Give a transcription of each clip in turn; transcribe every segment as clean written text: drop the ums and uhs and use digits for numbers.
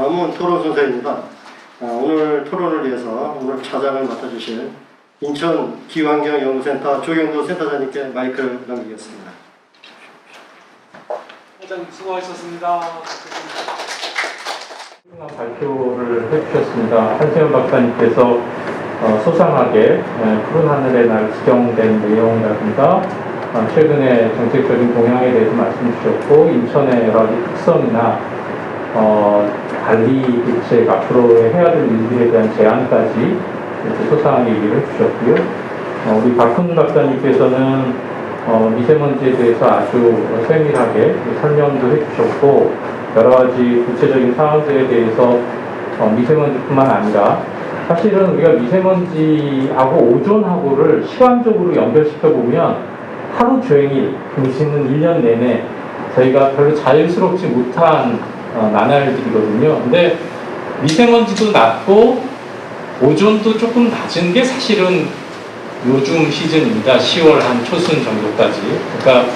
다음은 토론 순서입니다. 오늘 토론을 위해서 오늘 차장을 맡아주실 인천 기후환경연구센터 조경도 센터장님께 마이크를 넘기겠습니다. 회장님 수고하셨습니다. 발표를 해주셨습니다. 한세현 박사님께서 소상하게 푸른 하늘의 날 지정된 내용이라든가 최근의 정책적인 동향에 대해서 말씀 주셨고, 인천의 여러 가지 특성이나 관리 대책 앞으로 해야 될 일들에 대한 제안까지 이렇게 소상하게 얘기를 해주셨고요. 우리 박훈 박사님께서는 미세먼지에 대해서 아주 세밀하게 설명도 해주셨고, 여러 가지 구체적인 상황들에 대해서 미세먼지뿐만 아니라 사실은 우리가 미세먼지하고 오존하고를 시간적으로 연결시켜 보면 하루 종일 당시는 1년 내내 저희가 별로 자연스럽지 못한 나날들이거든요. 근데 미세먼지도 낮고 오존도 조금 낮은 게 사실은 요즘 시즌입니다. 10월 한 초순 정도까지. 그러니까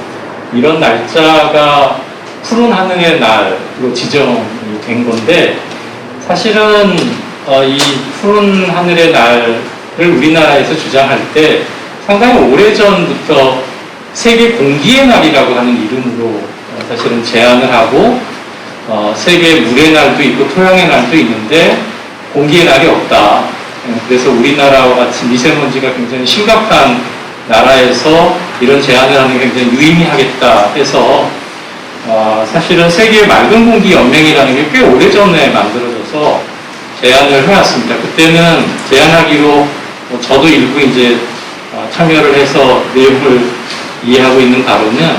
이런 날짜가 푸른 하늘의 날로 지정이 된 건데, 사실은 이 푸른 하늘의 날을 우리나라에서 주장할 때 상당히 오래전부터 세계 공기의 날이라고 하는 이름으로 사실은 제안을 하고, 세계 물의 날도 있고 토양의 날도 있는데 공기의 날이 없다. 그래서 우리나라와 같이 미세먼지가 굉장히 심각한 나라에서 이런 제안을 하는 게 굉장히 유의미하겠다 해서 사실은 세계 맑은 공기 연맹이라는 게 꽤 오래전에 만들어져서 제안을 해왔습니다. 그때는 제안하기로 저도 일부 이제 참여를 해서 내용을 이해하고 있는 바로는,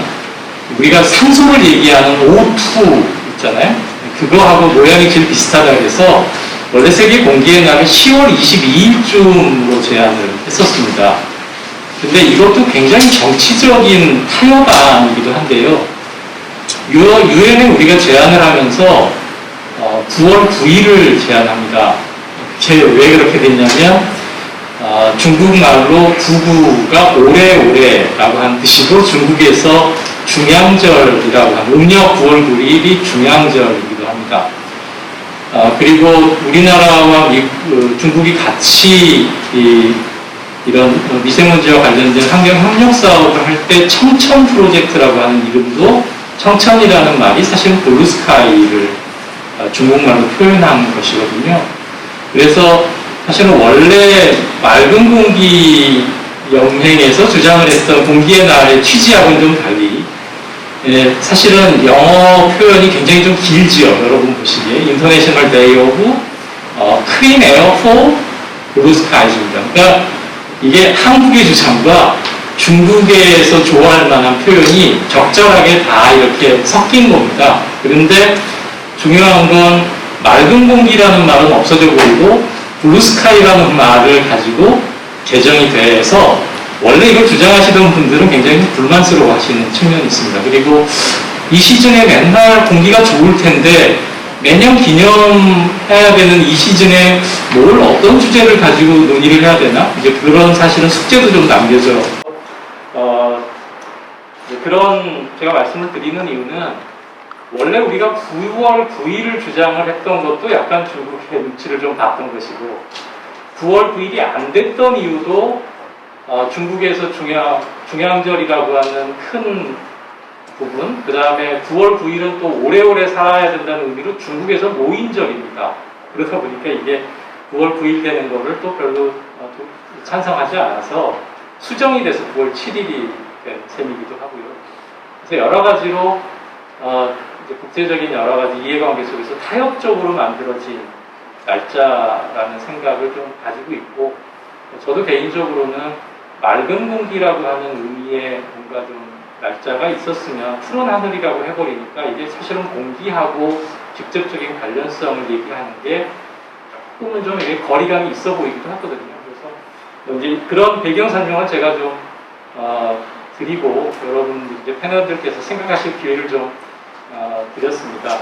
우리가 산소를 얘기하는 O2 있잖아요. 그거하고 모양이 제일 비슷하다 그래서 원래 세계 공기의 날을 10월 22일쯤으로 제안을 했었습니다. 근데 이것도 굉장히 정치적인 타협안이기도 한데요. 유엔에 우리가 제안을 하면서 9월 9일을 제안합니다. 왜 그렇게 됐냐면 중국말로 99가 오래오래라고 하는 뜻이고, 중국에서 중양절이라고 하는, 음력 9월 9일이 중양절이기도 합니다. 그리고 우리나라와 중국이 같이 이런 미세먼지와 관련된 환경협력 사업을 할 때 청천 프로젝트라고 하는 이름도, 청천이라는 말이 사실은 블루스카이를 중국말로 표현한 것이거든요. 그래서 사실은 원래 맑은 공기 연맹에서 주장을 했던 공기의 날의 취지하고는 좀 달리, 사실은 영어 표현이 굉장히 좀 길지요. 여러분 보시기에 International Day of Clean Air for Blue Skies입니다. 그러니까 이게 한국의 주장과 중국에서 좋아할 만한 표현이 적절하게 다 이렇게 섞인 겁니다. 그런데 중요한 건 맑은 공기라는 말은 없어져 버리고 블루스카이라는 말을 가지고 개정이 돼서, 원래 이걸 주장하시던 분들은 굉장히 불만스러워 하시는 측면이 있습니다. 그리고 이 시즌에 맨날 공기가 좋을 텐데 매년 기념해야 되는 이 시즌에 뭘 어떤 주제를 가지고 논의를 해야 되나? 이제 그런 사실은 숙제도 좀 남겨져. 그런 제가 말씀을 드리는 이유는, 원래 우리가 9월 9일을 주장을 했던 것도 약간 중국의 눈치를 좀 봤던 것이고, 9월 9일이 안 됐던 이유도 중국에서 중양절이라고 하는 큰 부분, 그 다음에 9월 9일은 또 오래오래 살아야 된다는 의미로 중국에서 노인절입니다. 그러다 보니까 이게 9월 9일 되는 거를 또 별로 찬성하지 않아서 수정이 돼서 9월 7일이 된 셈이기도 하고요. 그래서 여러 가지로 이제 국제적인 여러 가지 이해관계 속에서 타협적으로 만들어진 날짜라는 생각을 좀 가지고 있고, 저도 개인적으로는 맑은 공기라고 하는 의미의 뭔가 좀 날짜가 있었으면 푸른 하늘이라고 해버리니까 이게 사실은 공기하고 직접적인 관련성을 얘기하는 게 조금은 좀 이게 거리감이 있어 보이기도 하거든요. 그래서 이제 그런 배경 설명을 제가 좀 드리고, 여러분 이제 패널들께서 생각하실 기회를 좀 드렸습니다.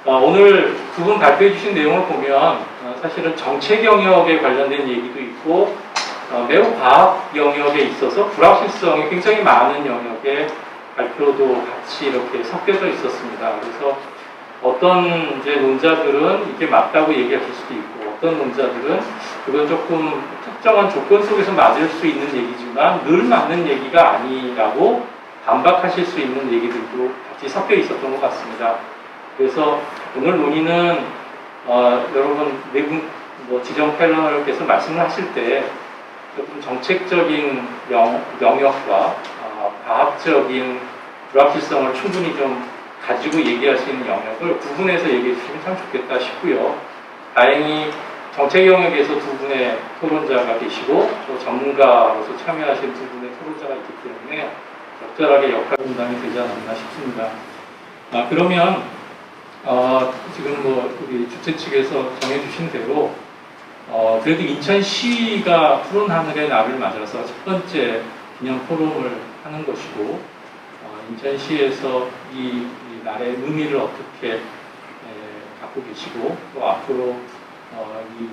오늘 두 분 발표해 주신 내용을 보면 사실은 정책 영역에 관련된 얘기도 있고, 매우 과학 영역에 있어서 불확실성이 굉장히 많은 영역에 발표도 같이 이렇게 섞여져 있었습니다. 그래서 어떤 이제 논자들은 이게 맞다고 얘기하실 수도 있고, 어떤 논자들은 그건 조금 특정한 조건 속에서 맞을 수 있는 얘기지만 늘 맞는 얘기가 아니라고 반박하실 수 있는 얘기들도 같이 섞여 있었던 것 같습니다. 그래서 오늘 논의는 여러분 네 분 지정 패널께서 말씀을 하실 때 조금 정책적인 영역과 과학적인 불확실성을 충분히 좀 가지고 얘기할 수 있는 영역을 구분해서 얘기해 주시면 참 좋겠다 싶고요. 다행히 정책 영역에서 두 분의 토론자가 계시고 또 전문가로서 참여하신 두 분의 토론자가 있기 때문에 적절하게 역할 분담이 되지 않았나 싶습니다. 그러면 지금 우리 주최 측에서 정해주신 대로 그래도 인천시가 푸른 하늘의 날을 맞아서 첫 번째 기념 포럼을 하는 것이고 인천시에서 이 날의 의미를 어떻게 갖고 계시고 또 앞으로 이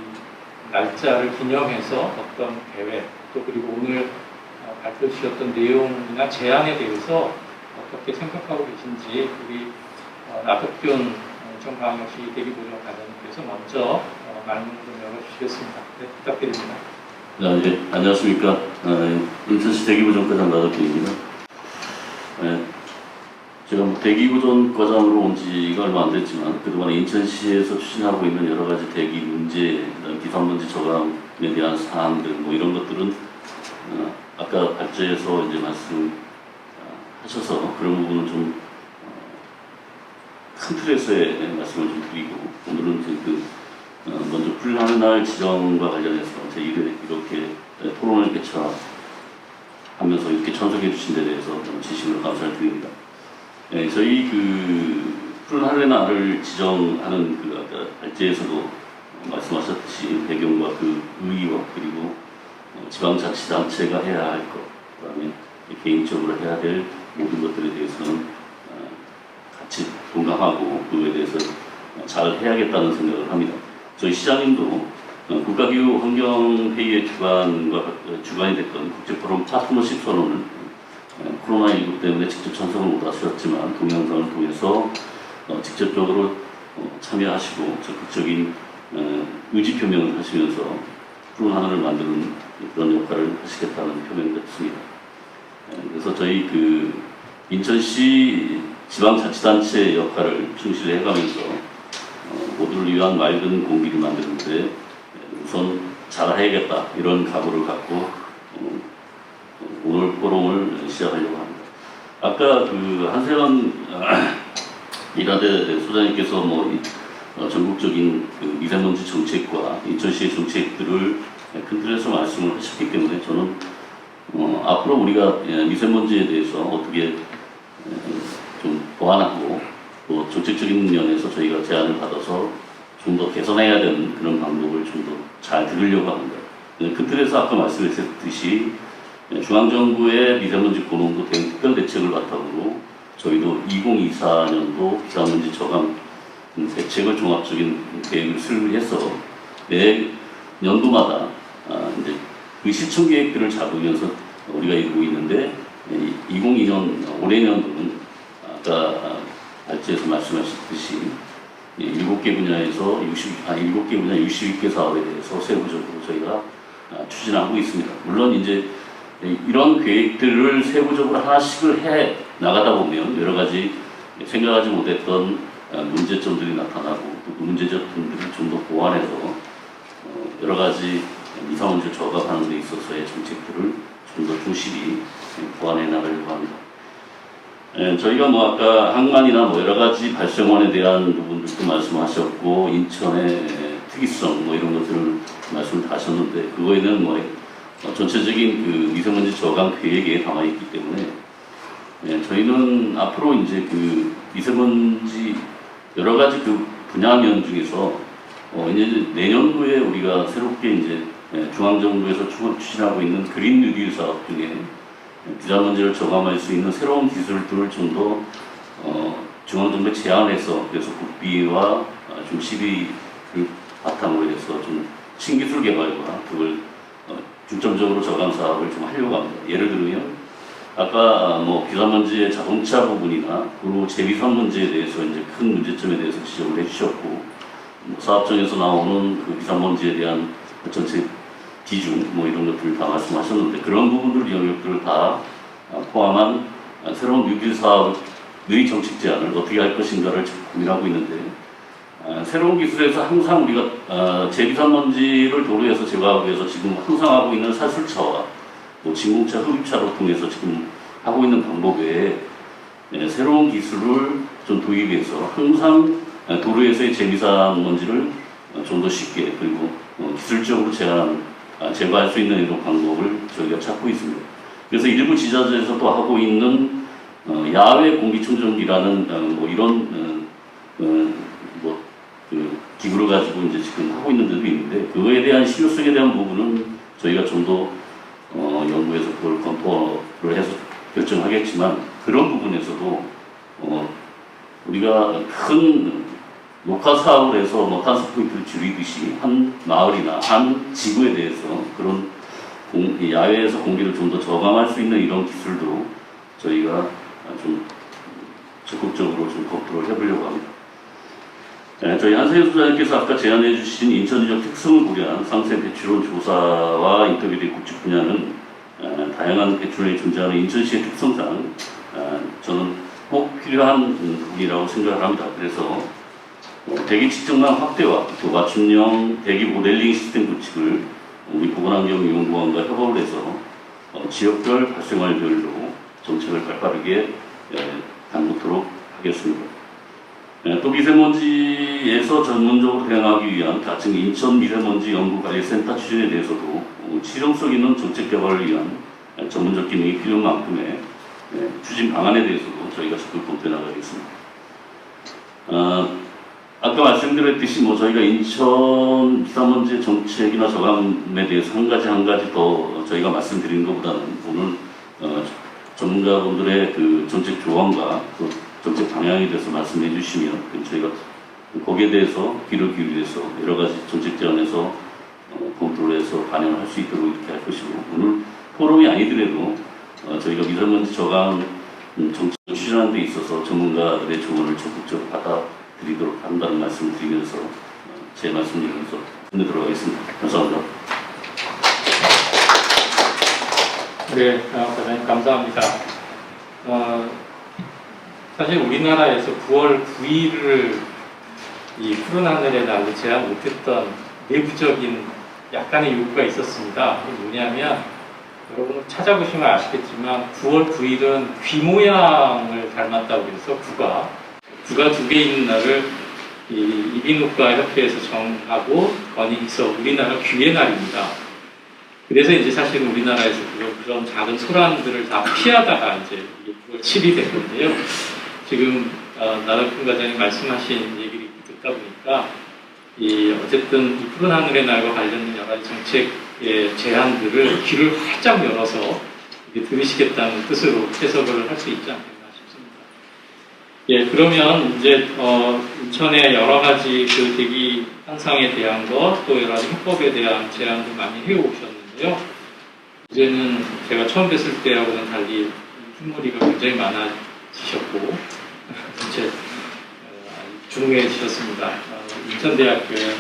날짜를 기념해서 어떤 계획 또 그리고 오늘 발표 주셨던 내용이나 제안에 대해서 어떻게 생각하고 계신지 우리 나덕균 인천광역시 대기보존과장님께서 먼저 말문을 좀 열어주시겠습니다. 네, 부탁드립니다. 네, 안녕하십니까. 인천시 대기보존과장 나덕균입니다. 제가 대기보존과장으로 온 지가 얼마 안 됐지만 그동안 인천시에서 추진하고 있는 여러 가지 대기 문제, 기상문제 저감에 대한 사항들 이런 것들은 아까 발제에서 이제 말씀하셔서 그런 부분은 좀 큰 틀에서의 말씀을 좀 드리고 오늘은 먼저 푸른 날 지정과 관련해서 이렇게 토론을 개최하면서 이렇게 참석해 주신 데 대해서 진심으로 감사를 드립니다. 네, 저희 푸른 하늘의 날을 지정하는 아까 발제에서도 말씀하셨듯이 배경과 의의와 그리고 지방자치단체가 해야 할 것, 그다음에 개인적으로 해야 될 모든 것들에 대해서는 같이 동감하고 그에 대해서 잘 해야겠다는 생각을 합니다. 저희 시장님도 국가기후환경회의의 주관이 됐던 국제포럼 파트너십 선언을 코로나19 때문에 직접 참석을 못 하셨지만 동영상을 통해서 직접적으로 참여하시고 적극적인 의지 표명을 하시면서 푸른 하늘을 만드는 그런 역할을 하시겠다는 표명이 됐습니다. 그래서 저희 인천시 지방자치단체 역할을 충실히 해가면서 모두를 위한 맑은 공기를 만드는데 우선 잘해야겠다 이런 각오를 갖고 오늘 포럼을 시작하려고 합니다. 아까 한세환 이라대 소장님께서 전국적인 미세먼지 정책과 인천시의 정책들을 큰 틀에서 말씀을 하셨기 때문에 저는 앞으로 우리가 미세먼지에 대해서 어떻게 좀 보완하고 또 정책적인 면에서 저희가 제안을 받아서 좀 더 개선해야 되는 그런 방법을 좀 더 잘 들으려고 합니다. 그 틀에서 아까 말씀하셨듯이 중앙정부의 미세먼지 고농도 특별 대책을 바탕으로 저희도 2024년도 미세먼지 저감 대책을 종합적인 계획을 수립해서 매 연도마다 이제 그 실천 계획들을 잡으면서 우리가 이루고 있는데 2002년 올해 년도는 아까 발제에서 말씀하셨듯이 7개 분야에서 7개 분야 62개 사업에 대해서 세부적으로 저희가 추진하고 있습니다. 물론 이제 이런 계획들을 세부적으로 하나씩을 해 나가다 보면 여러 가지 생각하지 못했던 문제점들이 나타나고 그 문제점들을 좀 더 보완해서 여러 가지 미세먼지 저감하는 데 있어서의 정책들을 좀 더 충실히 보완해 나가려고 합니다. 저희가 아까 항만이나 여러 가지 발생원에 대한 부분들도 말씀하셨고 인천의 특이성 이런 것들을 말씀을 다 하셨는데 그거에는 전체적인 미세먼지 저감 계획에 담아 있기 때문에 저희는 앞으로 이제 미세먼지 여러 가지 분야면 중에서 이제 내년도에 우리가 새롭게 이제 중앙정부에서 추진하고 있는 그린 뉴딜 사업 중에 미세먼지를 저감할 수 있는 새로운 기술들을 좀 더 중앙정부에 제안해서 그래서 국비와 좀 시비를 바탕으로 해서 좀 신기술 개발과 그걸 중점적으로 저감 사업을 좀 하려고 합니다. 예를 들면 아까 뭐 비산먼지의 자동차 부분이나 도로 재비산 문제에 대해서 이제 큰 문제점에 대해서 지적을 해주셨고, 뭐 사업청에서 나오는 그 비산먼지에 대한 전체 기준 뭐 이런 것들을 다 말씀하셨는데, 그런 부분들 영역들을 다 포함한 새로운 뉴딜 사업의 정책 제안을 어떻게 할 것인가를 고민하고 있는데, 새로운 기술에서 항상 우리가 재비산먼지를 도로에서 제거하기 위해서 지금 항상 하고 있는 사술차와 뭐 진공차, 흡입차로 통해서 지금 하고 있는 방법 외에 새로운 기술을 좀 도입해서 항상 도로에서의 재비산먼지를 좀 더 쉽게 그리고 기술적으로 제거할 수 있는 이런 방법을 저희가 찾고 있습니다. 그래서 일부 지자체에서 또 하고 있는 야외 공기청정기라는 뭐 이런 그 기구를 가지고 이제 지금 하고 있는 데도 있는데, 그거에 대한 실효성에 대한 부분은 저희가 좀 더 연구해서 그걸 검토를 해서 결정하겠지만, 그런 부분에서도 우리가 큰 녹화 사업을 해서 뭐 탄소 포인트를 줄이듯이 한 마을이나 한 지구에 대해서 그런 야외에서 공기를 좀 더 저감할 수 있는 이런 기술도 저희가 좀 적극적으로 좀 검토를 해보려고 합니다. 저희 한세현 소장님께서 아까 제안해 주신 인천 지역 특성을 고려한 상세 배출원 조사와 인터뷰의 국집 분야는 다양한 배출원이 존재하는 인천시의 특성상 저는 꼭 필요한 부분이라고 생각을 합니다. 그래서 대기 측정망 확대와 또 맞춤형 대기 모델링 시스템 구축을 우리 보건환경연구원과 협업을 해서 지역별 발생활별로 정책을 발빠르게 당부토록 하겠습니다. 또 미세먼지에서 전문적으로 대응하기 위한 같은 인천 미세먼지 연구관리센터 추진에 대해서도 실용성 있는 정책 개발을 위한 전문적 기능이 필요한 만큼의 추진 방안에 대해서도 저희가 적극 검토해 나가겠습니다. 아까 말씀드렸듯이 뭐 저희가 인천 미세먼지 정책이나 저감에 대해서 한 가지 더 저희가 말씀드리는 것보다는 오늘 전문가분들의 그 정책 조언과 그 정책 방향에 대해서 말씀해 주시면 저희가 거기에 대해서 귀를 기울여서 여러 가지 정책 제안에서 검토를 해서 반영을 할 수 있도록 이렇게 할 것이고, 오늘 포럼이 아니더라도 저희가 미세먼지 저감 정책을 추진하는 데 있어서 전문가들의 조언을 적극적으로 받아들이도록 한다는 말씀을 드리면서 제 말씀 드리면서 끝내도록 하겠습니다. 감사합니다. 네, 과장님 감사합니다. 사실 우리나라에서 9월 9일을 이 푸른 하늘의 날로 제한 못했던 내부적인 약간의 요구가 있었습니다. 그게 뭐냐면, 여러분 찾아보시면 아시겠지만 9월 9일은 귀 모양을 닮았다고 해서 구가 두 개 있는 날을 이 이비인후과 협회에서 정하고 건의해서 우리나라 귀의 날입니다. 그래서 이제 사실 우리나라에서 그런 작은 소란들을 다 피하다가 이제 9월 7일이 됐거든요. 지금 나덕훈 과장님 말씀하신 얘기를 듣다 보니까 어쨌든 이 푸른 하늘의 날과 관련된 여러 가지 정책의 제안들을 귀를 활짝 열어서 들으시겠다는 뜻으로 해석을 할 수 있지 않겠나 싶습니다. 예, 그러면 이제 인천의 여러 가지 그 대기 향상에 대한 것, 또 여러 가지 해법에 대한 제안도 많이 해오셨는데요. 이제는 제가 처음 뵀을 때하고는 달리 흰머리가 굉장히 많아지셨고 전체 중후해지셨습니다. 인천대학교의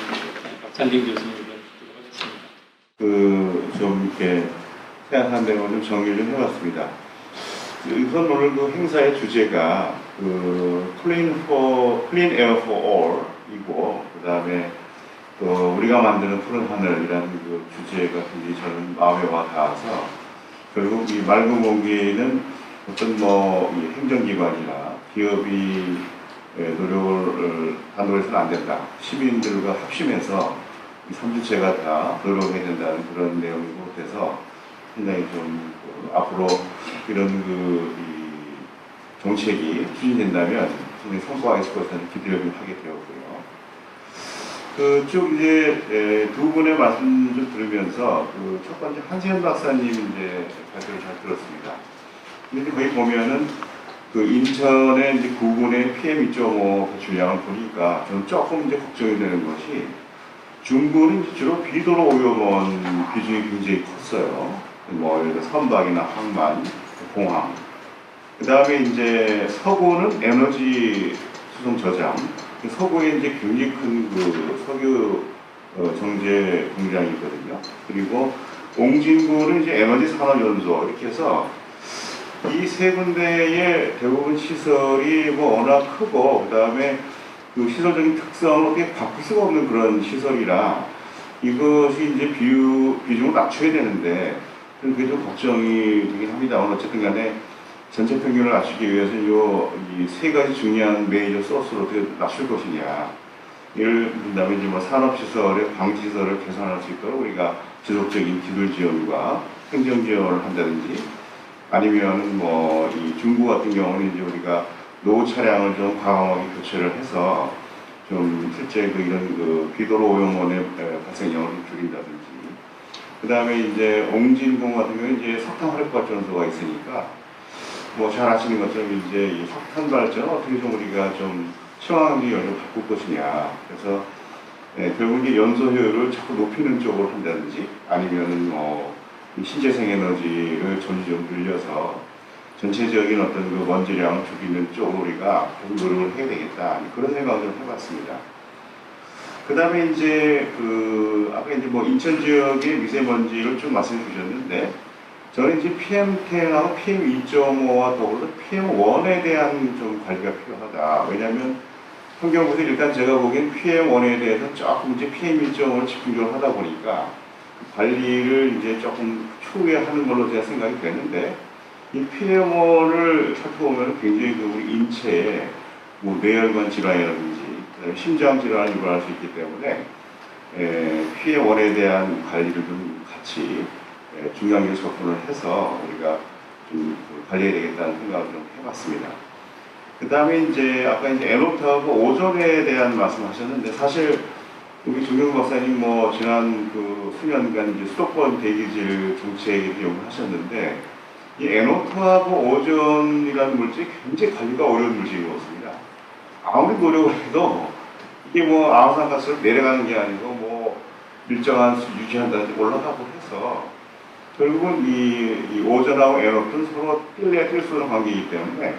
박찬딩 교수님 의견 듣도록 하겠습니다. 좀 이렇게 생각한 내용을 좀 정리를 좀 해봤습니다. 우선 오늘 그 행사의 주제가 Clean Air for All이고, 그 다음에 또 우리가 만드는 푸른 하늘이라는 그 주제가 굉장히 저는 마음에 와 닿아서, 결국 이 맑은 공기는 어떤 이 행정기관이나 기업이 노력을 단독으로 해서는 안 된다. 시민들과 합심해서 이 3주체가 다 노력해야 된다는 그런 내용이고, 그래서 상당히 좀 앞으로 이런 이 정책이 추진된다면 상당히 성과가 있을 것을 기대를 하게 되었고요. 쭉 이제 두 분의 말씀 좀 들으면서 첫 번째 한세현 박사님 이제 발표를 잘 들었습니다. 근데 거기 보면은 인천의 이제 9군의 PM2.5 배출량을 보니까 저는 조금 이제 걱정이 되는 것이, 중부는 주로 비도로 오염원 비중이 굉장히 컸어요. 예를 들어 선박이나 항만, 공항. 그 다음에 이제 서구는 에너지 수송 저장. 서구에 이제 굉장히 큰 그 석유 정제 공장이 있거든요. 그리고 옹진구는 이제 에너지 산업연소 이렇게 해서 이 세 군데의 대부분 시설이 뭐 워낙 크고 그 다음에 그 시설적인 특성을 어떻게 바꿀 수가 없는 그런 시설이라 이것이 이제 비중을 낮춰야 되는데 그게 좀 걱정이 되긴 합니다. 어쨌든 간에 전체 평균을 낮추기 위해서 이 세 가지 중요한 메이저 소스로 어떻게 낮출 것이냐. 예를 든다면 이제 뭐 산업시설의 방지시설을 개선할 수 있도록 우리가 지속적인 기술 지원과 행정 지원을 한다든지 아니면은 뭐 이 중구 같은 경우는 이제 우리가 노후 차량을 좀 과감하게 교체를 해서 좀 실제 그 이런 그 비도로 오염원의 발생량을 좀 줄인다든지 그 다음에 이제 옹진공 같은 경우는 이제 석탄 화력 발전소가 있으니까 뭐 잘 아시는 것처럼 이제 이 석탄 발전을 어떻게 좀 우리가 좀 친환경 연료 바꿀 것이냐. 그래서 결국 이제 연소 효율을 자꾸 높이는 쪽으로 한다든지 아니면은 뭐 신재생 에너지를 전지적으로 늘려서 전체적인 어떤 그 먼지량을 줄이는 쪽으로 우리가 계속 노력을 해야 되겠다. 그런 생각을 좀 해봤습니다. 그 다음에 이제 그 아까 이제 뭐 인천 지역의 미세먼지를 좀 말씀해 주셨는데 저는 이제 PM10하고 PM2.5와 더불어 PM1에 대한 좀 관리가 필요하다. 왜냐하면 환경부에서 일단 제가 보기엔 PM1에 대해서 조금 이제 PM2.5를 집중적으로 하다 보니까 관리를 이제 조금 추후에 하는 걸로 제가 생각이 되는데 이 PM1을 살펴보면 굉장히 그 우리 인체에 뭐 뇌혈관 질환이라든지 심장 질환을 유발할 수 있기 때문에 PM1에 대한 관리를 좀 같이 중요하게 접근을 해서 우리가 좀 관리해야 되겠다는 생각을 좀 해봤습니다. 그 다음에 이제 아까 이제 에노트하고 오존에 대한 말씀하셨는데 사실 우리 조경수 박사님 뭐 지난 그 수년간 이제 수도권 대기질 정책에 연구하셨는데 이 에노트하고 오존이라는 물질이 굉장히 관리가 어려운 물질이었습니다. 아무리 노력을 해도 이게 뭐 아웃산가스로 내려가는 게 아니고 뭐 일정한 수 유지한다든지 올라가고 해서 결국은 이 오존하고 에노트는 서로 뛸래야 뛸 수 없는 관계이기 때문에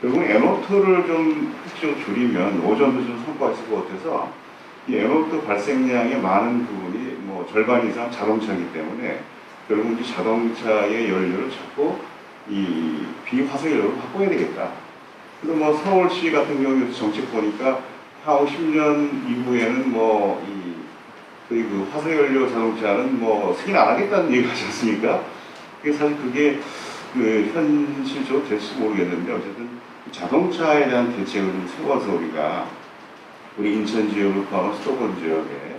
결국 에노트를 좀 획기적으로 줄이면 오존도 좀 성과가 있을 것 같아서 이 에노트 발생량의 많은 부분이 뭐 절반 이상 자동차이기 때문에 결국 이 자동차의 연료를 자꾸 이 비화석 연료로 바꿔야 되겠다. 그래서 뭐 서울시 같은 경우에도 정책 보니까 향후 10년 이후에는 뭐 그 화석연료 자동차는 뭐 승인 안 하겠다는 얘기를 하지 않습니까? 그게 사실 그게 그 현실적으로 될지 모르겠는데 어쨌든 자동차에 대한 대책을 좀 세워서 우리 인천 지역을 포함한 수도권 지역에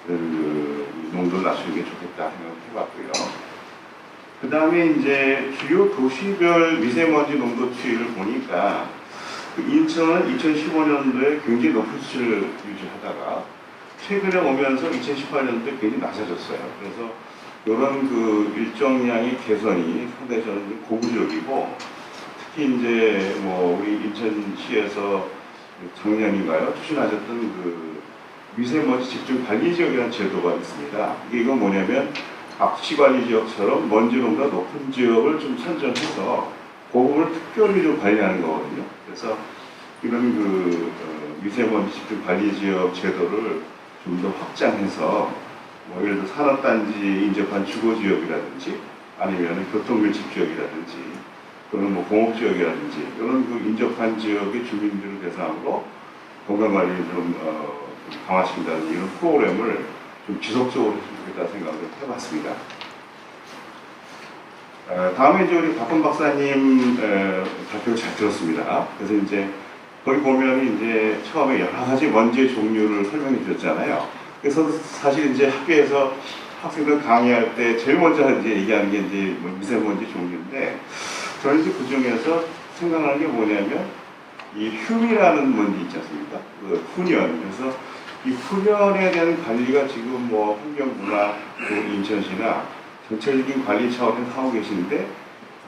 그 농도를 낮추는 게 좋겠다 생각해봤고요. 그 다음에 이제 주요 도시별 미세먼지 농도 추이를 보니까 인천은 2015년도에 굉장히 높은 수치를 유지하다가 최근에 오면서 2018년도에 굉장히 낮아졌어요. 그래서 이런 그 일정량의 개선이 상당히 저는 고무적이고 특히 이제 뭐 우리 인천시에서 작년인가요? 추진하셨던 그 미세먼지 집중 관리 지역이라는 제도가 있습니다. 이건 뭐냐면 악취 관리 지역처럼 먼지 농도가 높은 지역을 좀 선정해서 그 부분을 특별히 좀 관리하는 거거든요. 그래서 이런 그 미세먼지 집중 관리 지역 제도를 좀 더 확장해서 뭐 예를 들어 산업단지 인접한 주거지역이라든지 아니면 교통밀집 지역이라든지 또는 뭐 공업지역이라든지 이런 그 인접한 지역의 주민들을 대상으로 건강관리를 좀 강화시킨다는 이런 프로그램을 좀 지속적으로 했으면 좋겠다 생각을 해봤습니다. 다음에 이제 우리 박건 박사님 발표를 잘 들었습니다. 그래서 이제 거기 보면 이제 처음에 여러 가지 먼지의 종류를 설명해 주셨잖아요. 그래서 사실 이제 학교에서 학생들 강의할 때 제일 먼저 이제 얘기하는 게 이제 미세먼지 종류인데 저는 이제 그 중에서 생각나는 게 뭐냐면 이 흉이라는 먼지 있지 않습니까? 그 훈연. 그래서 이 훈연에 대한 관리가 지금 뭐 환경부나 인천시나 전체적인 관리 차원에서 하고 계시는데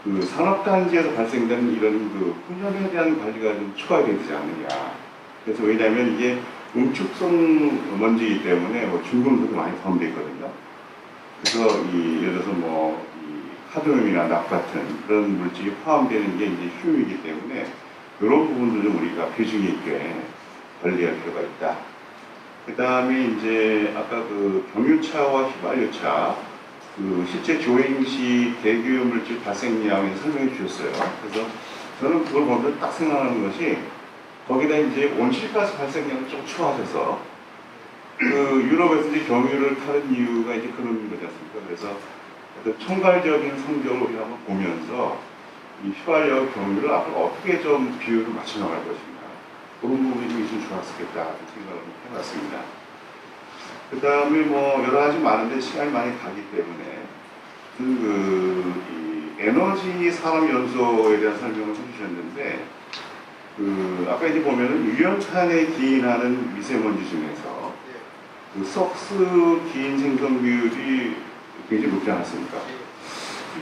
그 산업단지에서 발생되는 이런 그 훈연에 대한 관리가 좀 추가되지 않느냐. 그래서 왜냐하면 이게 응축성 먼지이기 때문에 뭐 중금속이 많이 포함되어 있거든요. 그래서 예를 들어서 뭐 카드뮴이나 납 같은 그런 물질이 포함되는 게 이제 흉이기 때문에 이런 부분도 좀 우리가 비중 있게 관리할 필요가 있다. 그 다음에 이제 아까 그 경유차와 휘발유차 그 실제 주행 시 대기오염 물질 발생량을 설명해 주셨어요. 그래서 저는 그걸 보면서 딱 생각하는 것이 거기다 이제 온실가스 발생량을 좀 추가해서 그 유럽에서 이제 경유를 타는 이유가 이제 그런 거지 않습니까? 그래서 어떤 총괄적인 성적을 우리가 한번 보면서 이 휘발유와 경유를 앞으로 어떻게 좀 비율을 맞춰 나갈 것인가 그런 부분이 좀 있으면 좋았겠다 생각을 해봤습니다. 그 다음에 뭐 여러 가지 많은데 시간이 많이 가기 때문에 이 에너지 산업 연소에 대한 설명을 해주셨는데 그 아까 이제 보면은 유연탄에 기인하는 미세먼지 중에서 그 석스 기인 생성률이 굉장히 높지 않았습니까?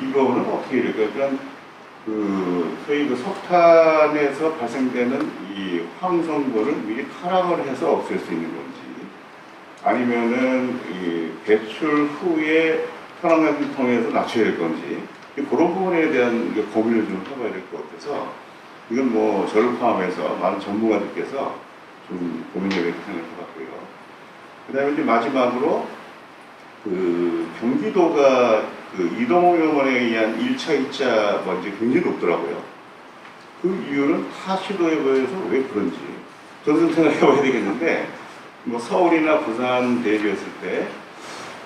이거는 어떻게 될까요? 그러니까 그 소위 그 석탄에서 발생되는 이 황성분을 미리 칼랑을 해서 없앨 수 있는 건지 아니면은 이 배출 후에 현황을 통해서 낮춰야 될 건지 그런 부분에 대한 고민을 좀 해봐야 될 것 같아서 이건 뭐 저를 포함해서 많은 전문가들께서 좀 고민해야 생각을 해봤고요. 그 다음에 이제 마지막으로 그 경기도가 그 이동호연원에 의한 1차, 2차 먼지 굉장히 높더라고요. 그 이유는 타 시도에 비해서 왜 그런지 저도 생각해 봐야 되겠는데 뭐 서울이나 부산 대비했을 때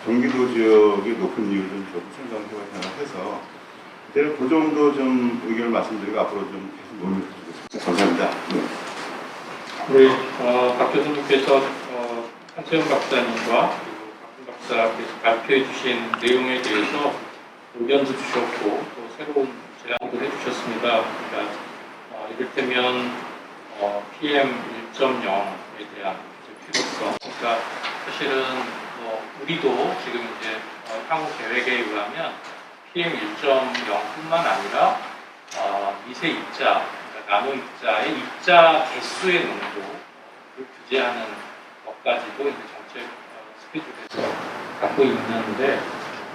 경기도 지역이 높은 이유를 좀 저도 생각해 해서 제가 그 정도 좀 의견을 말씀드리고 앞으로 좀 계속 논의해 주겠습니다. 감사합니다. 우리 박 교수님께서 한채영 박사님과 그리고 박훈 박사께서 발표해 주신 내용에 대해서 의견도 주셨고 또 새로운 제안도 해주셨습니다. 그러니까 이를테면 PM 1.0에 대한 필요성. 그러니까 사실은 우리도 지금 이제 향후 계획에 의하면 PM 1.0뿐만 아니라 미세 입자, 그러니까 나노 입자의 입자 개수의 농도를 규제하는 것까지도 이제 정책 스케줄에서 갖고 있는데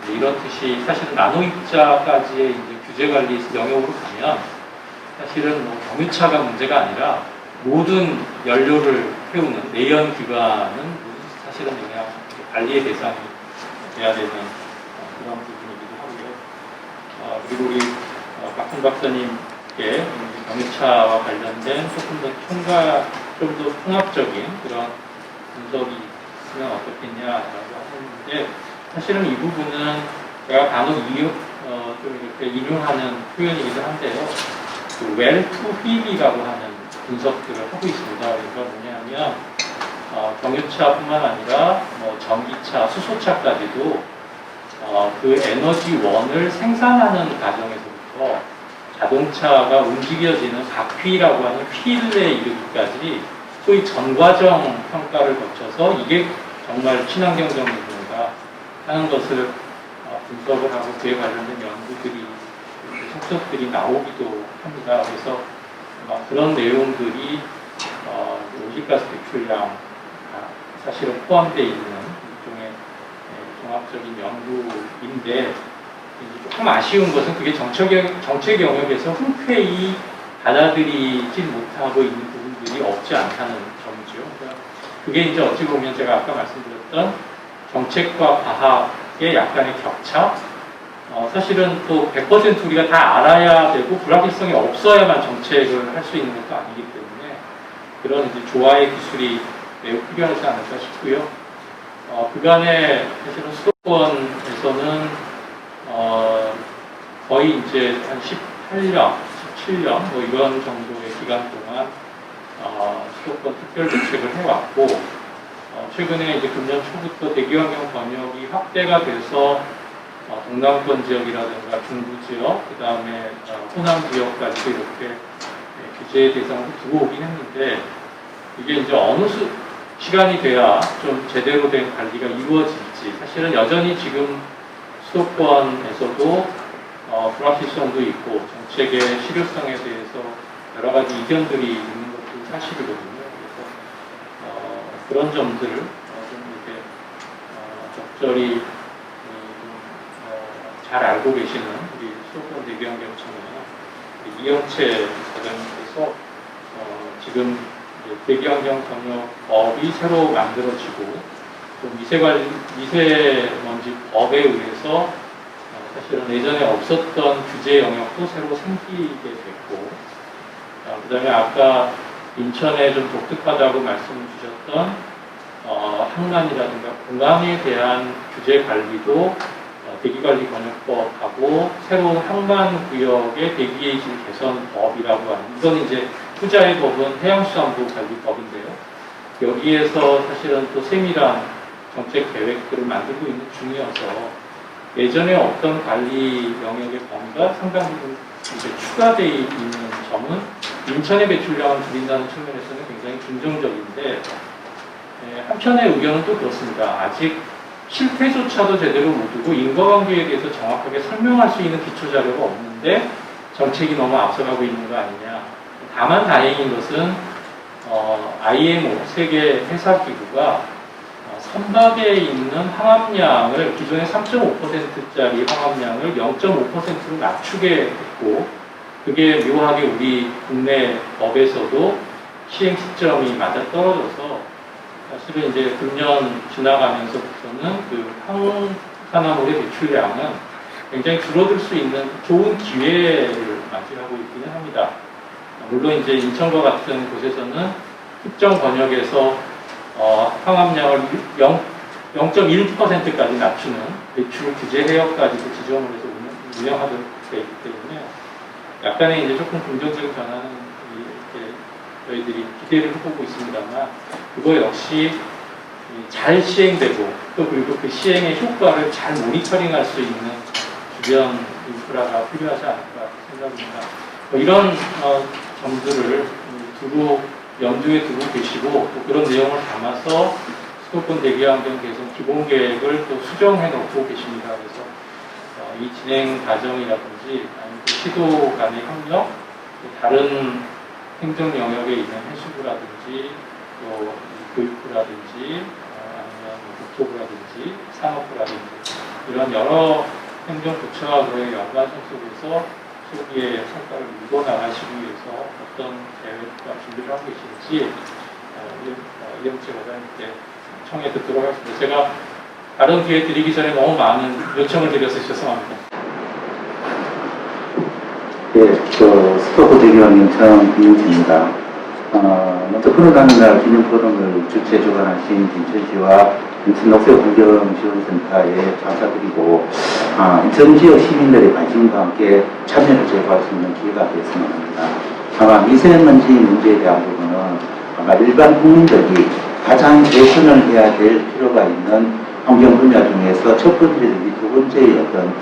이런 뜻이 사실은 나노 입자까지의 이제 규제 관리 영역으로 가면 사실은 경유차가 문제가 아니라 모든 연료를 태우는 내연 기관은 사실은 영향 관리의 대상이 돼야 되는 그런 부분이기도 하고요. 그리고 우리 박훈 박사님께 경유차와 관련된 조금 더 좀 더 통합적인 그런 분석이 있으면 어떻겠냐라고 하는데 사실은 이 부분은 제가 간혹 좀 이렇게 인용하는 표현이기도 한데요. 그 well to wheel이라고 하는 분석들을 하고 있습니다. 그러니까 뭐냐면 경유차뿐만 아니라 전기차, 수소차까지도 그 에너지원을 생산하는 과정에서부터 자동차가 움직여지는 바퀴라고 하는 휠에 이르기까지 소위 전과정 평가를 거쳐서 이게 정말 친환경 정유인가 하는 것을 분석을 하고 그에 관련된 연구들이 속속들이 나오기도 합니다. 그래서 그런 내용들이 온실가스 배출량 사실은 포함되어 있는 일종의 종합적인 연구인데 조금 아쉬운 것은 그게 정책 영역에서 흔쾌히 받아들이지 못하고 있는 부분들이 없지 않다는 점이죠. 그러니까 그게 이제 어찌 보면 제가 아까 말씀드렸던 정책과 과학의 약간의 격차. 사실은 또 100% 우리가 다 알아야 되고 불확실성이 없어야만 정책을 할 수 있는 것도 아니기 때문에 그런 이제 조화의 기술이 매우 필요하지 않을까 싶고요. 그간에 사실은 수도권에서는 거의 이제 한 18년, 17년 이런 정도의 기간 동안 수도권 특별 대책을 해왔고 최근에 이제 금년 초부터 대기환경 번역이 확대가 돼서 동남권 지역이라든가 중부 지역, 그 다음에 호남 지역까지도 이렇게 규제 대상으로 두고 오긴 했는데 이게 이제 어느 시간이 돼야 좀 제대로 된 관리가 이루어질지 사실은 여전히 지금 수도권에서도 불확실성도 있고 정책의 실효성에 대해서 여러 가지 이견들이 있는 것도 사실이거든요. 그래서 그런 점들을 좀 이렇게 적절히 잘 알고 계시는 우리 수도권 대기환경청은 이영채 과장님께서 지금 대기환경경영법이 새로 만들어지고 또 미세먼지 법에 의해서 사실은 예전에 없었던 규제 영역도 새로 생기게 됐고, 그 다음에 아까 인천에 좀 독특하다고 말씀을 주셨던 항만이라든가 공항에 대한 규제 관리도 대기관리번역법하고 새로운 항만구역의 대기질 개선법이라고 하는, 이건 이제 후자의 법은 해양수산부관리법인데요. 여기에서 사실은 또 세밀한 정책 계획들을 만들고 있는 중이어서 예전에 없던 관리 영역의 범위가 상당 부분 이제 추가되어 있는 점은 인천의 배출량을 줄인다는 측면에서는 굉장히 긍정적인데, 한편의 의견은 또 그렇습니다. 아직 실태조차도 제대로 못 두고 인과관계에 대해서 정확하게 설명할 수 있는 기초자료가 없는데 정책이 너무 앞서가고 있는 거 아니냐. 다만 다행인 것은 IMO 세계 회사기구가 선박에 있는 항암량을 기존의 3.5%짜리 항암량을 0.5%로 낮추게 됐고, 그게 묘하게 우리 국내 법에서도 시행 시점이 맞아 떨어져서 사실은 이제 금년 지나가면서부터는 그 항산화물의 배출량은 굉장히 줄어들 수 있는 좋은 기회를 맞이하고 있기는 합니다. 물론 이제 인천과 같은 곳에서는 특정 권역에서 항암량을 0.1%까지 낮추는 배출 규제 해역까지도 지정을 해서 운영하도록 되어 있기 때문에 약간의 이제 조금 긍정적인 변화는 이렇게 저희들이 기대를 해보고 있습니다만, 그거 역시 잘 시행되고 또 그리고 그 시행의 효과를 잘 모니터링할 수 있는 주변 인프라가 필요하지 않을까 생각합니다. 이런 점들을 두고 염두에 두고 계시고 또 그런 내용을 담아서 수도권 대기환경 개선 기본계획을 또 수정해 놓고 계십니다. 그래서 이 진행 과정이라든지 아니면 그 시도 간의 협력, 또 다른 행정 영역에 있는 해수부라든지 또 교육부라든지 아니면 국토부라든지 산업부라든지 이런 여러 행정부처와의 연관성 속에서 소기의 성과를 이뤄 나가시기 위해서 어떤 계획과 준비를 하고 계신지 이영채 과장님께 청해 듣도록 하겠습니다. 제가 다른 기회 드리기 전에 너무 많은 요청을 드려서 죄송합니다. 예, 수도권 대기환경청 이영채입니다. 먼저 코로나19 날 기념 포럼을 주최 주관하신 인천시와 인천녹색환경지원센터에 감사드리고, 인천지역 시민들의 관심과 함께 참여를 제공할 수 있는 기회가 되었으면 합니다. 아마 미세먼지 문제에 대한 부분은 아마 일반 국민들이 가장 개선을 해야 될 필요가 있는 환경 분야 중에서 첫 번째이기 두 번째의 어떤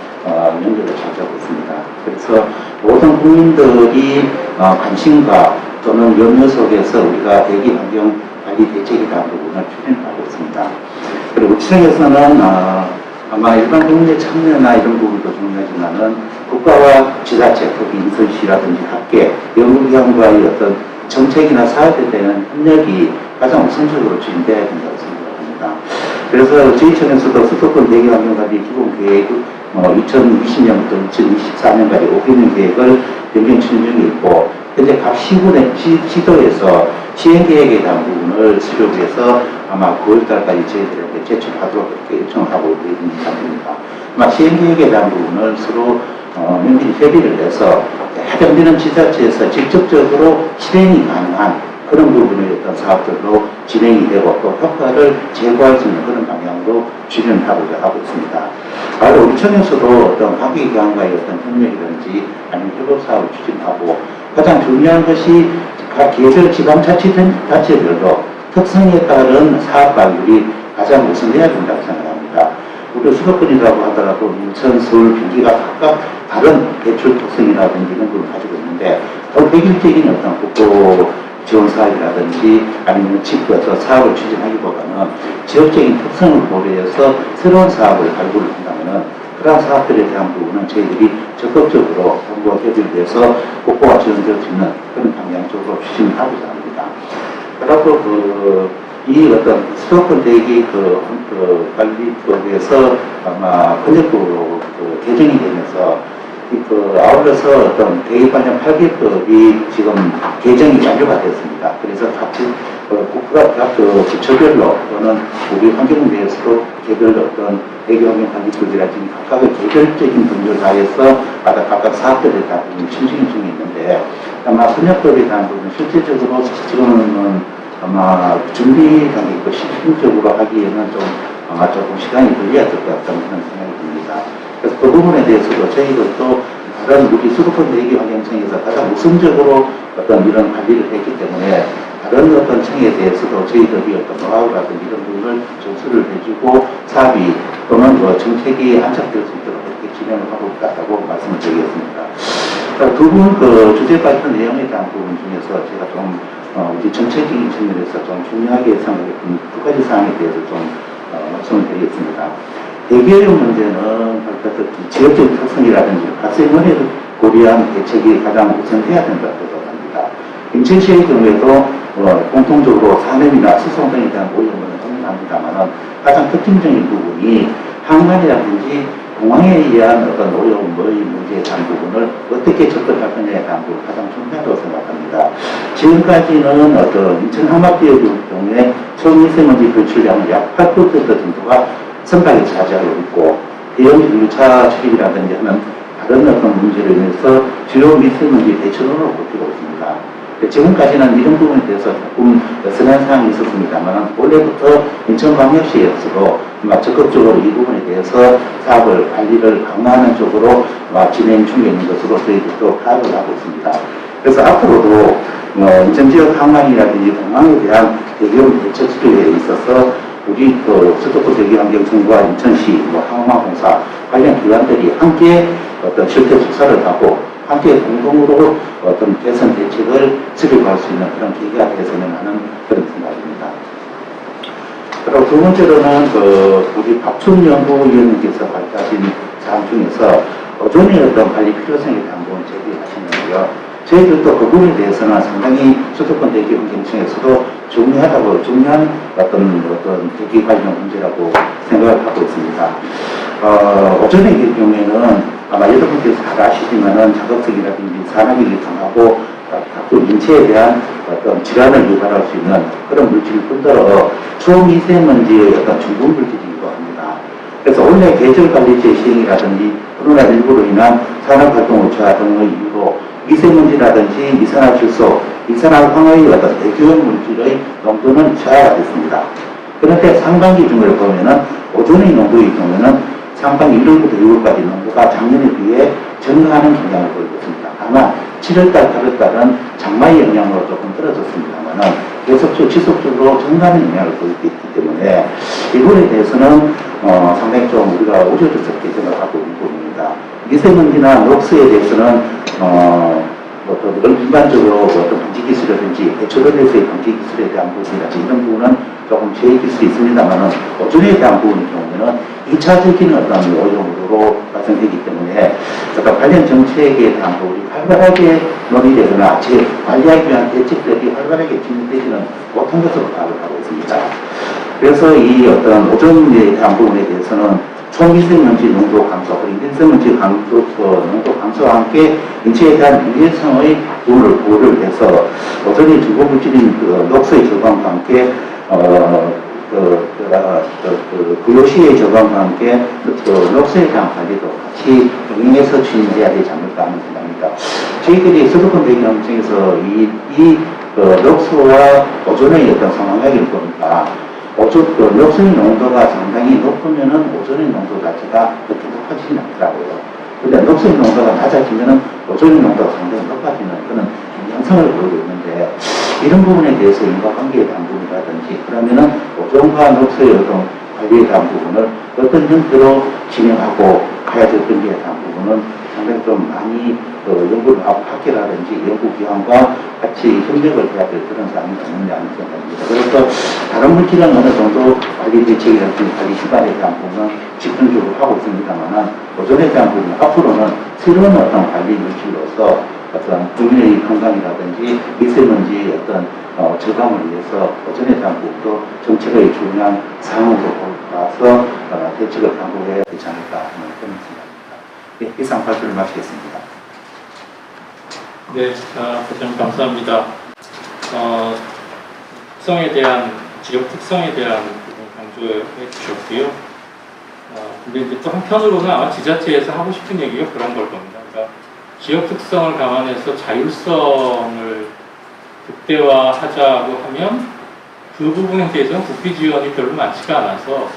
연결을 차지하고 있습니다. 그래서 모든 국민들이 관심과 또는 염려 속에서 우리가 대기 환경 관리 대책에 대한 부분을 추진하고 있습니다. 그리고 시청에서는 아마 일반 국민의 참여나 이런 부분도 중요하지만은 국가와 지자체, 특히 인천시라든지 학계, 연구기관과의 어떤 정책이나 사업에 대한 협력이 가장 우선적으로 추진돼야 된다고 생각합니다. 그래서 저희 청에서도 수도권 대기환경관리 기본계획 2020년부터 2024년까지 5개년 계획을 변경 추진 중에 있고, 현재 각 시도에서 시행계획에 대한 부분을 수립해서 아마 9월달까지 저희들에게 제출하도록 이렇게 요청을 하고 있는 상태입니다. 아마 시행계획에 대한 부분을 서로 면밀히 협의를 해서 해당되는 지자체에서 직접적으로 실행이 가능한 그런 부분의 어떤 사업들로 진행이 되고 또 효과를 제고할 수 있는 그런 방향으로 추진하고자 하고 있습니다. 바로 우리 청에서도 어떤 관계기관과의 어떤 협력이든지 아니면 협업 사업을 추진하고, 가장 중요한 것이 각 개별 지방자치단체별로 특성에 따른 사업 관리를 가장 우선해야 된다고 생각합니다. 우리 수도권이라고 하더라도 인천, 서울, 경기가 각각 다른 대출 특성이라든지 이런 걸 가지고 있는데, 더 획일적인 어떤 국고 지원 사업이라든지 아니면 집에서 사업을 추진하기보다는 지역적인 특성을 고려해서 새로운 사업을 발굴을 한다면은 그러한 사업들에 대한 부분은 저희들이 적극적으로 정부와 협의를 해서 국고가 지원될 수 있는 그런 방향 쪽으로 추진하고자 합니다. 그리고 이 어떤 수도권 대기 관리법에서 아마 번역법으로 개정이 되면서 아울러서 어떤 대기 관련 8개법이 지금 개정이 완료가 됐습니다. 그래서 각 부처별로 또는 우리 환경부에서도 개별로 어떤 대기 환경 관리법이라든지 각각의 개별적인 분들 다해서 각각 사업들에 다 추진 중에 있는데 아마 번역법에 대한 부분 실질적으로 지금은 아마 준비 단계 있고 실질적으로 하기에는 아마 조금 시간이 걸려야 될 것 같다는 그런 생각이 듭니다. 그래서 그 부분에 대해서도 저희들도 다른 우리 수도권 대기 환경청에서 가장 우선적으로 어떤 이런 관리를 했기 때문에 다른 어떤 청에 대해서도 저희들이 어떤 노하우라든지 이런 부분을 전수를 해주고 사업이 또는 정책이 안착될 수 있도록 이렇게 진행을 하고 있다고 말씀을 드리겠습니다. 두 분 주제 발표 내용에 대한 부분 중에서 제가 좀 우리 정책적인 측면에서 좀 중요하게 생각했던 두 가지 사항에 대해서 좀 말씀을 드리겠습니다. 대기오염 문제는 지역적 특성이라든지 발생원을 고려한 대책이 가장 우선돼야 된다고 생각합니다. 인천시의 경우에도 공통적으로 산업이나 수송 등에 대한 오염은 확인합니다만 가장 특징적인 부분이 항만이라든지 공항에 의한 어떤 오염의 문제에 대한 부분을 어떻게 접근할 거냐에 대한 부분이 가장 중요하다고 생각합니다. 지금까지는 어떤 인천 항만지역의 경우에 초미세먼지 배출량은 약 8% 정도가 선박에 차지하고 있고 대형 전류차 출입이라든지 하는 다른 어떤 문제로 인해서 주요 미세먼지 배출원으로 꼽히고 있습니다. 지금까지는 이런 부분에 대해서 조금 어선한 사항이 있었습니다만 원래부터 인천광역시에서도 적극적으로 이 부분에 대해서 사업을 관리를 강화하는 쪽으로 진행 중에 있는 것으로 저희들도 파악을 하고 있습니다. 그래서 앞으로도 인천지역 항만이라든지 공항에 대한 대기오염 대책 수립에 있어서 우리 수도권 대기환경청과 인천시 항만공사 관련 기관들이 함께 어떤 실태 조사를 하고 함께 공동으로 어떤 개선 대책을 수립할 수 있는 그런 계기가 되었으면 하는 그런 생각입니다. 그리고 두 번째로는 우리 박춘 연구위원님께서 발표하신 사항 중에서 오존의 어떤 관리 필요성에 대한 부분 제기하시는데요. 저희들도 그 부분에 대해서는 상당히 수도권 대기환경청에서도 중요한 어떤 대기 관련 문제라고 생각을 하고 있습니다. 오존의 경우에는 아마 여러분께서 잘 아시지만은 자극성이라든지 산화기를 통하고 가끔 인체에 대한 어떤 질환을 유발할 수 있는 그런 물질을 뿐더러 초미세먼지의 어떤 중분 물질이기도 합니다. 그래서 원래 계절관리제 시행이라든지 코로나19로 인한 산업활동 우차 등의 이유로 미세먼지라든지 이산화질소, 이산화황의 어떤 대기오염 물질의 농도는 저하가 됐습니다. 그런데 상반기 중을 보면은 오존의 농도의 경우에는 상반기 1월부터 6월까지 농도가 작년에 비해 증가하는 경향을 보이고 있습니다. 다만 7월달, 8월달은 장마의 영향으로 조금 떨어졌습니다만 계속적으로 지속적으로 증가하는 영향을 보이고 있기 때문에 이 부분에 대해서는 상당히 좀 우리가 우려스럽게 생각하고 있는 부분입니다. 미세먼지나 녹수에 대해서는 일반적으로 어떤 방지 기술이라든지 대처로에서의 방지 기술에 대한 부분이라든지 이런 부분은 조금 제약일 수 있습니다만 오존에 대한 부분의 경우에는 2차적인 어떤 오염으로 발생되기 때문에 관련 정책에 대한 부분이 활발하게 논의되거나 관리하기 위한 대책들이 활발하게 진행되지는 못한 것으로 파악을 하고 있습니다. 그래서 이 어떤 오존에 대한 부분에 대해서는 초미세먼지 농도 감소, 그리고 미세먼지 농도 감소와 함께 인체에 대한 유해성의 부분을 보호를 해서 오존의 중고물질인 녹소의 저감과 함께 부요시의 저감과 함께 녹소에 대한 관리도 같이 병행해서 진행해야 되지 않을까 하는 생각입니다. 저희들이 수도권 대기업청에서 이 녹소와 오존의 어떤 상황을 보니까 녹소의 농도가 상당히 높으면은 오존의 농도 자체가 그렇게 높아지진 않더라고요. 근데 녹소의 농도가 낮아지면은 오존의 농도가 상당히 높아지는 그런 현상을 보이고 있는데 이런 부분에 대해서 인과관계에 대한 부분이라든지 그러면은 오존과 녹소의 어떤 관리에 대한 부분을 어떤 형태로 진행하고 가야 될 건지에 대한 부분은 상당히 좀 많이 연구를 하고 학회라든지 연구기관과 같이 협력을 해야 될 그런 사항이 있느냐 하는 생각입니다. 그래서 다른 물질은 어느 정도 관리 대책이라든지 관리 시간에 대한 부분은 집중적으로 하고 있습니다만 오존에 대한 부분은 앞으로는 새로운 어떤 관리 물질로서 어떤 국민의 건강이라든지 미세먼지의 어떤 저감을 위해서 오존에 대한 부분도 정책의 중요한 사항으로 봐서 대책을 강구해야 되지 않을까 하는 그런 생각입니다. 네, 이상 발표를 마치겠습니다. 네, 부장 감사합니다. 특성에 대한 지역 특성에 대한 부분 강조해 주셨고요. 근데 이제 또 한편으로는 아마 지자체에서 하고 싶은 얘기가 그런 걸 겁니다. 그러니까 지역 특성을 감안해서 자율성을 극대화하자고 하면 그 부분에 대해서는 국비 지원이 별로 많지가 않아서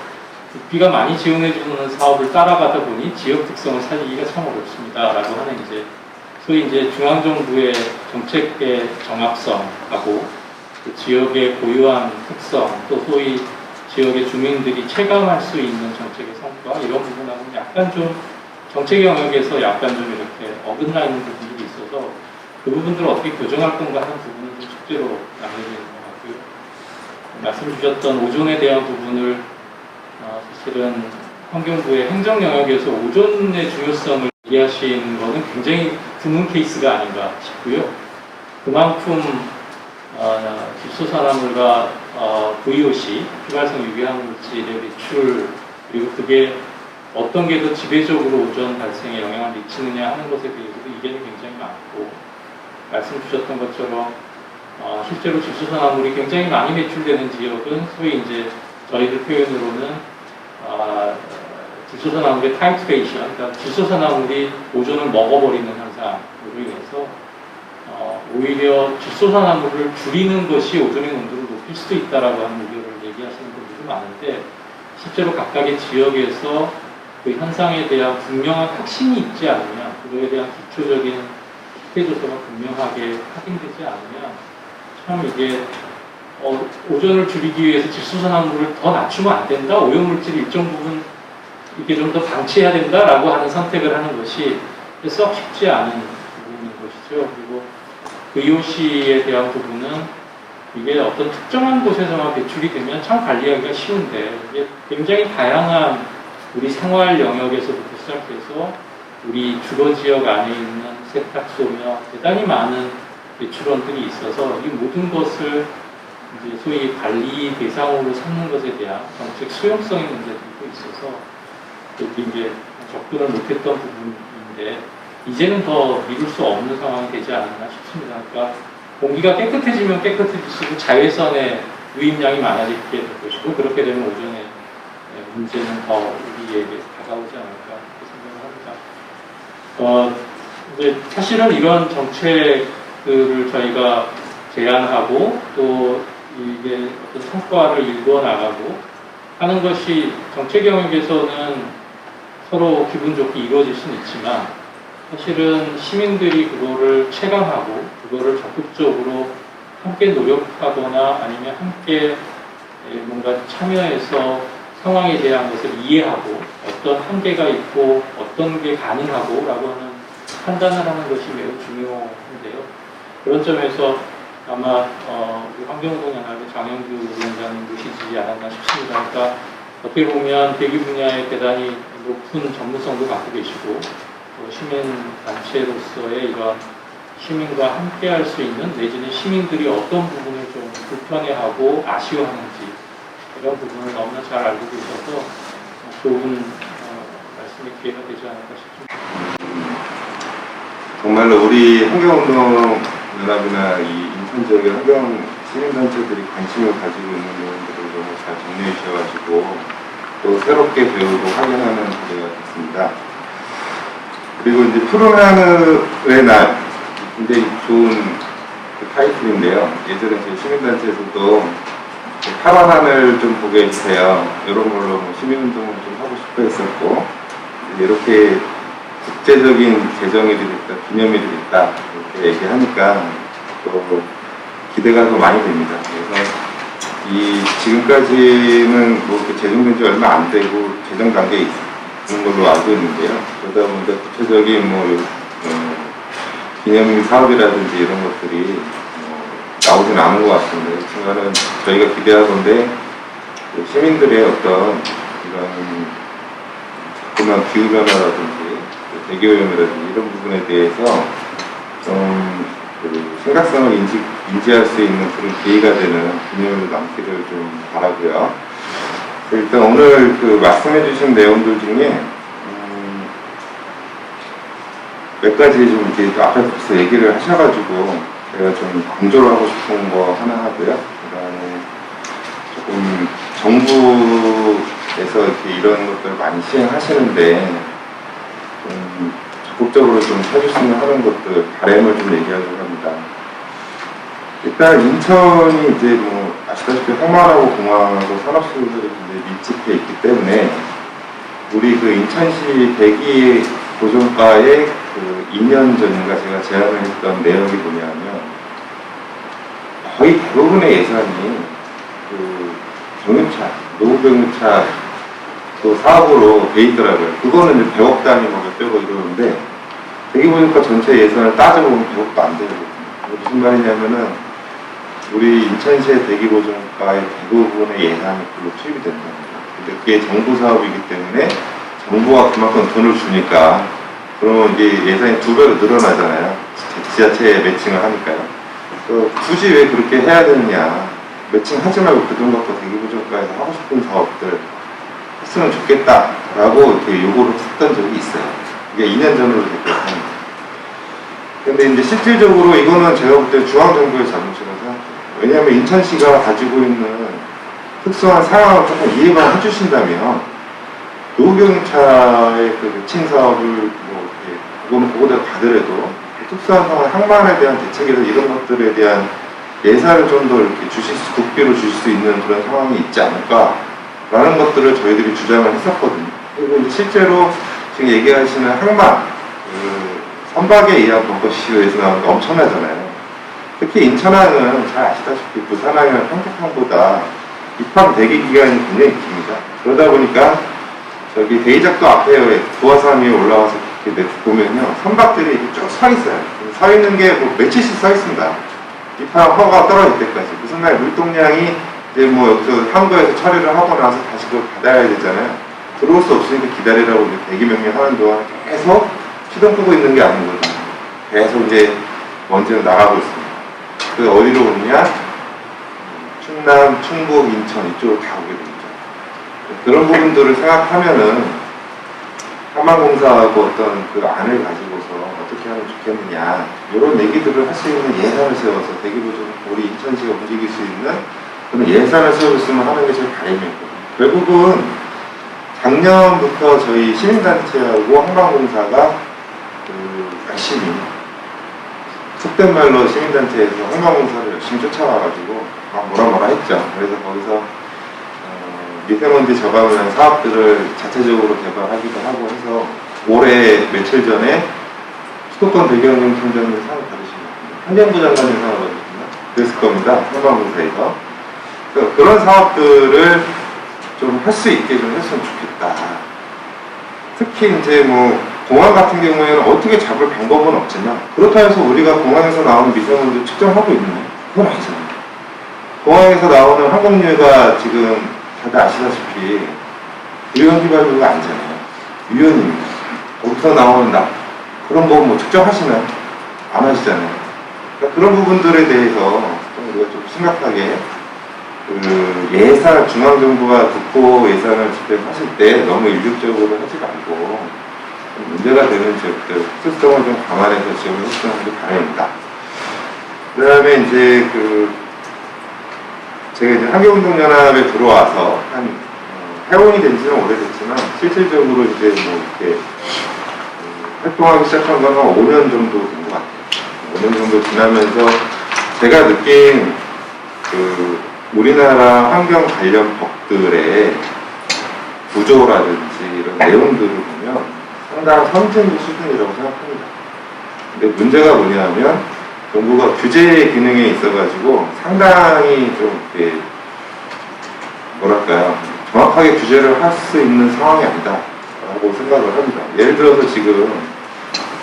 국비가 많이 지원해주는 사업을 따라가다 보니 지역 특성을 살리기가 참 어렵습니다라고 하는 이제 소위 이제 중앙정부의 정책의 정합성하고 그 지역의 고유한 특성 또 소위 지역의 주민들이 체감할 수 있는 정책의 성과 이런 부분하고는 약간 좀 정책 영역에서 약간 좀 이렇게 어긋나 있는 부분들이 있어서 그 부분들을 어떻게 교정할 건가 하는 부분은 좀 숙제로 남겨지는 것 같고요. 말씀 주셨던 오존에 대한 부분을 사실은 환경부의 행정 영역에서 오존의 중요성을 얘기하시는 것은 굉장히 드문 케이스가 아닌가 싶고요. 그만큼 집수산화물과 VOC, 휘발성 유해화물질의 배출 그리고 그게 어떤 게 더 지배적으로 오존 발생에 영향을 미치느냐 하는 것에 대해서도 이견이 굉장히 많고 말씀 주셨던 것처럼 실제로 집수산화물이 굉장히 많이 배출되는 지역은 소위 이제 저희들 표현으로는 집수산화물의 타이트레이션, 그러니까 집수산화물이 오존을 먹어버리는 현상으로 인해서 오히려 집수산화물을 줄이는 것이 오존의 농도를 높일 수도 있다라고 하는 의견을 얘기하시는 분들이 많은데 실제로 각각의 지역에서 그 현상에 대한 분명한 확신이 있지 않으면 그거에 대한 기초적인 실태조사가 분명하게 확인되지 않으면 참 이게 오존을 줄이기 위해서 집수산화물을 더 낮추면 안 된다, 오염물질 일정 부분 이게 좀 더 방치해야 된다라고 하는 선택을 하는 것이 썩 쉽지 않은 부분인 것이죠. 그리고 VOC에 대한 부분은 이게 어떤 특정한 곳에서만 배출이 되면 참 관리하기가 쉬운데 이게 굉장히 다양한 우리 생활 영역에서부터 시작해서 우리 주거 지역 안에 있는 세탁소며 대단히 많은 배출원들이 있어서 이 모든 것을 이제 소위 관리 대상으로 삼는 것에 대한 정책 수용성의 문제들도 있어서 여기 이제 접근을 못했던 부분인데 이제는 더 미룰 수 없는 상황이 되지 않았나 싶습니다. 그러니까 공기가 깨끗해지면 깨끗해질수록 자외선의 유입량이 많아지게 될 것이고 그렇게 되면 오존의 문제는 더 우리에게 다가오지 않을까 생각을 합니다. 이제 사실은 이런 정책들을 저희가 제안하고 또 이게 어떤 성과를 이루어 나가고 하는 것이 정책 영역에서는 서로 기분 좋게 이루어질 수는 있지만 사실은 시민들이 그거를 체감하고 그거를 적극적으로 함께 노력하거나 아니면 함께 뭔가 참여해서 상황에 대한 것을 이해하고 어떤 한계가 있고 어떤 게 가능하고 라고 하는 판단을 하는 것이 매우 중요한데요. 그런 점에서 아마 환경운동 연합의 장영규 위원장님 모시지 않았나 싶습니다. 그러니까 어떻게 보면 대기 분야에 대단히 높은 전문성도 갖고 계시고 시민단체로서의 이런 시민과 함께 할 수 있는 내지는 시민들이 어떤 부분을 좀 불편해하고 아쉬워하는지 이런 부분을 너무나 잘 알고 계셔서 좋은 말씀의 기회가 되지 않을까 싶습니다. 정말로 우리 환경운동 연합이나 이 인천 지역의 환경 시민단체들이 관심을 가지고 있는 내용들을 너무 잘 정리해 주셔가지고 또 새롭게 배우고 확인하는 기회가 됐습니다. 그리고 이제 푸른 하늘의 날 굉장히 좋은 그 타이틀인데요. 예전에 저희 시민단체에서도 파란 하늘 좀 보게 해주세요. 이런 걸로 뭐 시민운동을 좀 하고 싶어 했었고 이렇게 국제적인 제정일이 됐다, 기념일이 됐다 이렇게 얘기하니까 또 기대가 더 많이 됩니다. 그래서 지금까지는 뭐 제정된 지 얼마 안 되고 제정 단계에 있는 걸로 알고 있는데요. 그러다 보니까 구체적인 기념일 사업이라든지 이런 것들이 나오진 않은 것 같습니다. 그렇지만은 저희가 기대하건대 시민들의 어떤 이런 자꾸만 기후변화라든지 대기오염이라든지 이런 부분에 대해서 그 심각성을 인지할 수 있는 그런 계기가 되는 기념으로 남기를 좀 바라고요. 일단 오늘 그 말씀해주신 내용들 중에 몇 가지 좀 이렇게 앞에서 벌써 얘기를 하셔가지고 제가 좀 강조를 하고 싶은 거 하나 하고요. 그다음에 조금 정부에서 이렇게 이런 것들 많이 시행하시는데 좀 적극적으로 좀 해주시면 하는 것들 바람을 좀 얘기하려고 합니다. 일단 인천이 이제 뭐 아시다시피 항만하고 공항하고 산업시설들이 굉장히 밀집해 있기 때문에 우리 그 인천시 대기 보존과의 그 2년 전인가 제가 제안을 했던 내용이 뭐냐면 거의 대부분의 예산이 그 경유차, 노후경유차 또 사업으로 돼 있더라고요. 그거는 이제 100억 단위 뭐 몇백억 이러는데 대기보존과 전체 예산을 따져보면 100억도 안 되거든요. 무슨 말이냐면은 우리 인천시의 대기보존과의 대부분의 예산이 그걸로 투입이 된답니다. 근데 그게 정부 사업이기 때문에 정부가 그만큼 돈을 주니까 그러면 이게 예산이 2배로 늘어나잖아요. 지자체에 매칭을 하니까요. 굳이 왜 그렇게 해야 되느냐. 매칭하지 말고 그 돈 갖고 대기보존과에서 하고 싶은 사업들 했으면 좋겠다라고 이렇게 요구를 했던 적이 있어요. 이게 2년 전으로 됐거든요. 근데 이제 실질적으로 이거는 제가 볼 때 중앙정부의 잘못이라고 생각해요. 왜냐하면 인천시가 가지고 있는 특수한 상황을 조금 이해만 해주신다면 노후경유차의 그 매칭 사업을 뭐 이렇게 그거는 그거대로 가더라도 특수한 상황, 항만에 대한 대책이나 이런 것들에 대한 예산을 좀 더 이렇게 국비로 주실 수 있는 그런 상황이 있지 않을까라는 것들을 저희들이 주장을 했었거든요. 그리고 실제로 지금 얘기하시는 항만, 그 선박에 의한 벙커시유에서 나오는 게 엄청나잖아요. 특히 인천항은 잘 아시다시피 부산항이나 평택항보다 입항 대기 기간이 굉장히 깁니다. 그러다 보니까 저기 대이작도 앞에 부화산 위에 올라와서 이렇게 보면요, 선박들이 이렇게 쭉 서 있어요. 서 있는 게 뭐 며칠씩 서 있습니다. 입항 허가가 떨어질 때까지. 무슨 날 물동량이 이제 뭐 여기서 항구에서 처리를 하고 나서 다시 그걸 받아야 되잖아요. 들어올 수 없으니까 기다리라고 이제 대기 명령하는 동안 계속 시동 끄고 있는 게 아니거든요. 계속 이제 먼지는 나가고 있습니다. 그 어디로 오느냐? 충남, 충북, 인천 이쪽으로 다 오게 됩니다. 그런 부분들을 생각하면은 항만공사하고 어떤 그 안을 가지고서 어떻게 하면 좋겠느냐 이런 얘기들을 할 수 있는 예산을 세워서 대기보존 우리 인천시가 움직일 수 있는 그런 예산을 세웠으면 하는 게 제일 바람이었거든요. 결국은 작년부터 저희 시민단체하고 항만공사가 그 열심히 속된 말로 시민단체에서 항만공사를 열심히 쫓아와가지고 막 뭐라 했죠. 그래서 거기서 미세먼지 저감을 위한 사업들을 자체적으로 개발하기도 하고 해서 올해 며칠 전에 수도권 대기환경청장님 상을 받으신 것 같아요. 환경부 장관님 상을 받으셨나? 그랬을 겁니다. 항만공사에서. 그런 사업들을 좀 할 수 있게 좀 했으면 좋겠다. 특히 이제 뭐 공항 같은 경우에는 어떻게 잡을 방법은 없지만 그렇다 해서 우리가 공항에서 나오는 미세먼지를 측정하고 있느냐? 그건 아니잖아요. 공항에서 나오는 항공유가 지금 다들 아시다시피 유연 휘발유가 아니잖아요. 유연입니다. 거기서 나오는 그런 거 뭐 측정하시나요? 안 하시잖아요. 그러니까 그런 부분들에 대해서 좀 우리가 좀 심각하게 그 예산 중앙정부가 국고 예산을 집행하실 때 너무 일률적으로 하지 말고 문제가 되는 지역들 특수성을 좀 감안해서 지원을 했으면 하는 게 바람입니다. 그 다음에 이제 제가 이제 환경운동연합에 들어와서 회원이 된 지는 오래됐지만 실질적으로 이제 뭐 이렇게 활동하기 시작한 건 한 5년 정도 된 것 같아요. 5년 정도 지나면서 제가 느낀 그 우리나라 환경 관련 법들의 구조라든지 이런 내용들을 보면 상당한 선진국 수준이라고 생각합니다. 근데 문제가 뭐냐면 정부가 규제 기능에 있어가지고 상당히 좀 이렇게 뭐랄까요, 정확하게 규제를 할 수 있는 상황이 아니다라고 생각을 합니다. 예를 들어서 지금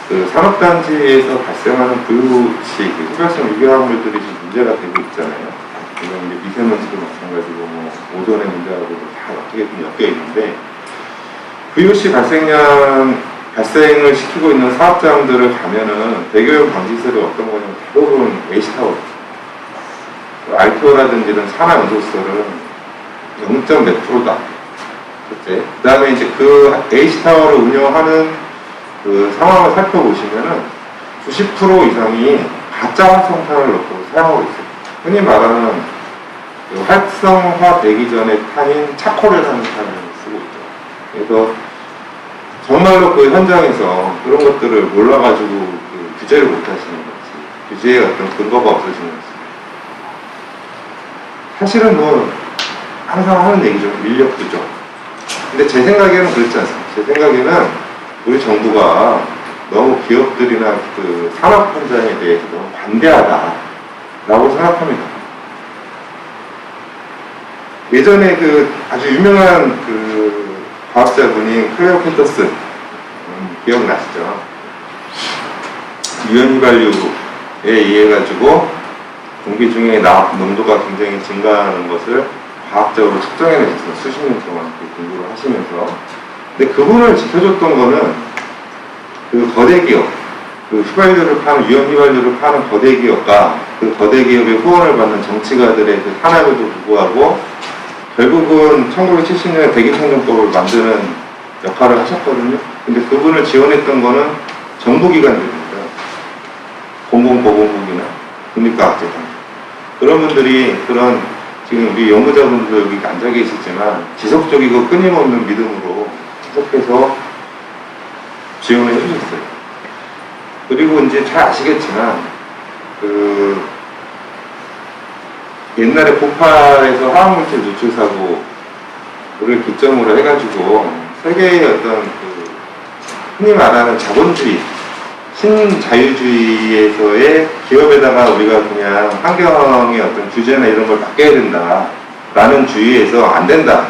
그 산업단지에서 발생하는 VOC, 휘발성 유해화물들이 지금 문제가 되고 있잖아요. 이제 미세먼지도 마찬가지고 뭐 오존의 문제하고 다 어떻게 좀 엮여 있는데 VOC 발생량이 발생을 시키고 있는 사업장들을 가면은 대기오염 방지시설이 어떤 거냐면 대부분 H타워, RTO라든지 이런 산업 연소시설은 0. 몇 %다. 그 다음에 이제 그 H타워를 운영하는 그 상황을 살펴보시면은 90% 이상이 가짜 활성탄을 넣고 사용하고 있어요. 흔히 말하는 그 활성화되기 전에 탄인 차콜이라는 탄을 쓰고 있죠. 그래서 정말로 그 현장에서 그런 것들을 몰라가지고 그 규제를 못 하시는 거지. 규제의 어떤 근거가 없으시는 거지. 사실은 뭐 항상 하는 얘기죠. 인력 부족. 근데 제 생각에는 그렇지 않습니다. 제 생각에는 우리 정부가 너무 기업들이나 그 산업 현장에 대해서 너무 관대하다라고 생각합니다. 예전에 그 아주 유명한 그 과학자분이 클레오펜터스 기억나시죠? 유연 휘발유에 의해 가지고 공기 중에 농도가 굉장히 증가하는 것을 과학적으로 측정해내셨어요. 수십 년 동안 공부를 하시면서. 근데 그분을 지켜줬던 거는 그 거대 기업, 그 휘발유를 파는, 유연 휘발유를 파는 거대 기업과 그 거대 기업의 후원을 받는 정치가들의 그 탄압에도 불구하고 결국은 1970년에 대기청정법을 만드는 역할을 하셨거든요. 근데 그분을 지원했던 거는 정부기관들입니다. 공공보건국이나 국립과학재단. 그런 분들이 그런 지금 우리 연구자분들 여기 앉아 계시지만 지속적이고 끊임없는 믿음으로 계속해서 지원을 해주셨어요. 그리고 이제 잘 아시겠지만 그 옛날에 보팔에서 화학물질 누출 사고를 기점으로 해가지고 세계의 어떤 그 흔히 말하는 자본주의, 신자유주의에서의 기업에다가 우리가 그냥 환경의 어떤 규제나 이런 걸 맡겨야 된다라는 주의에서 안 된다.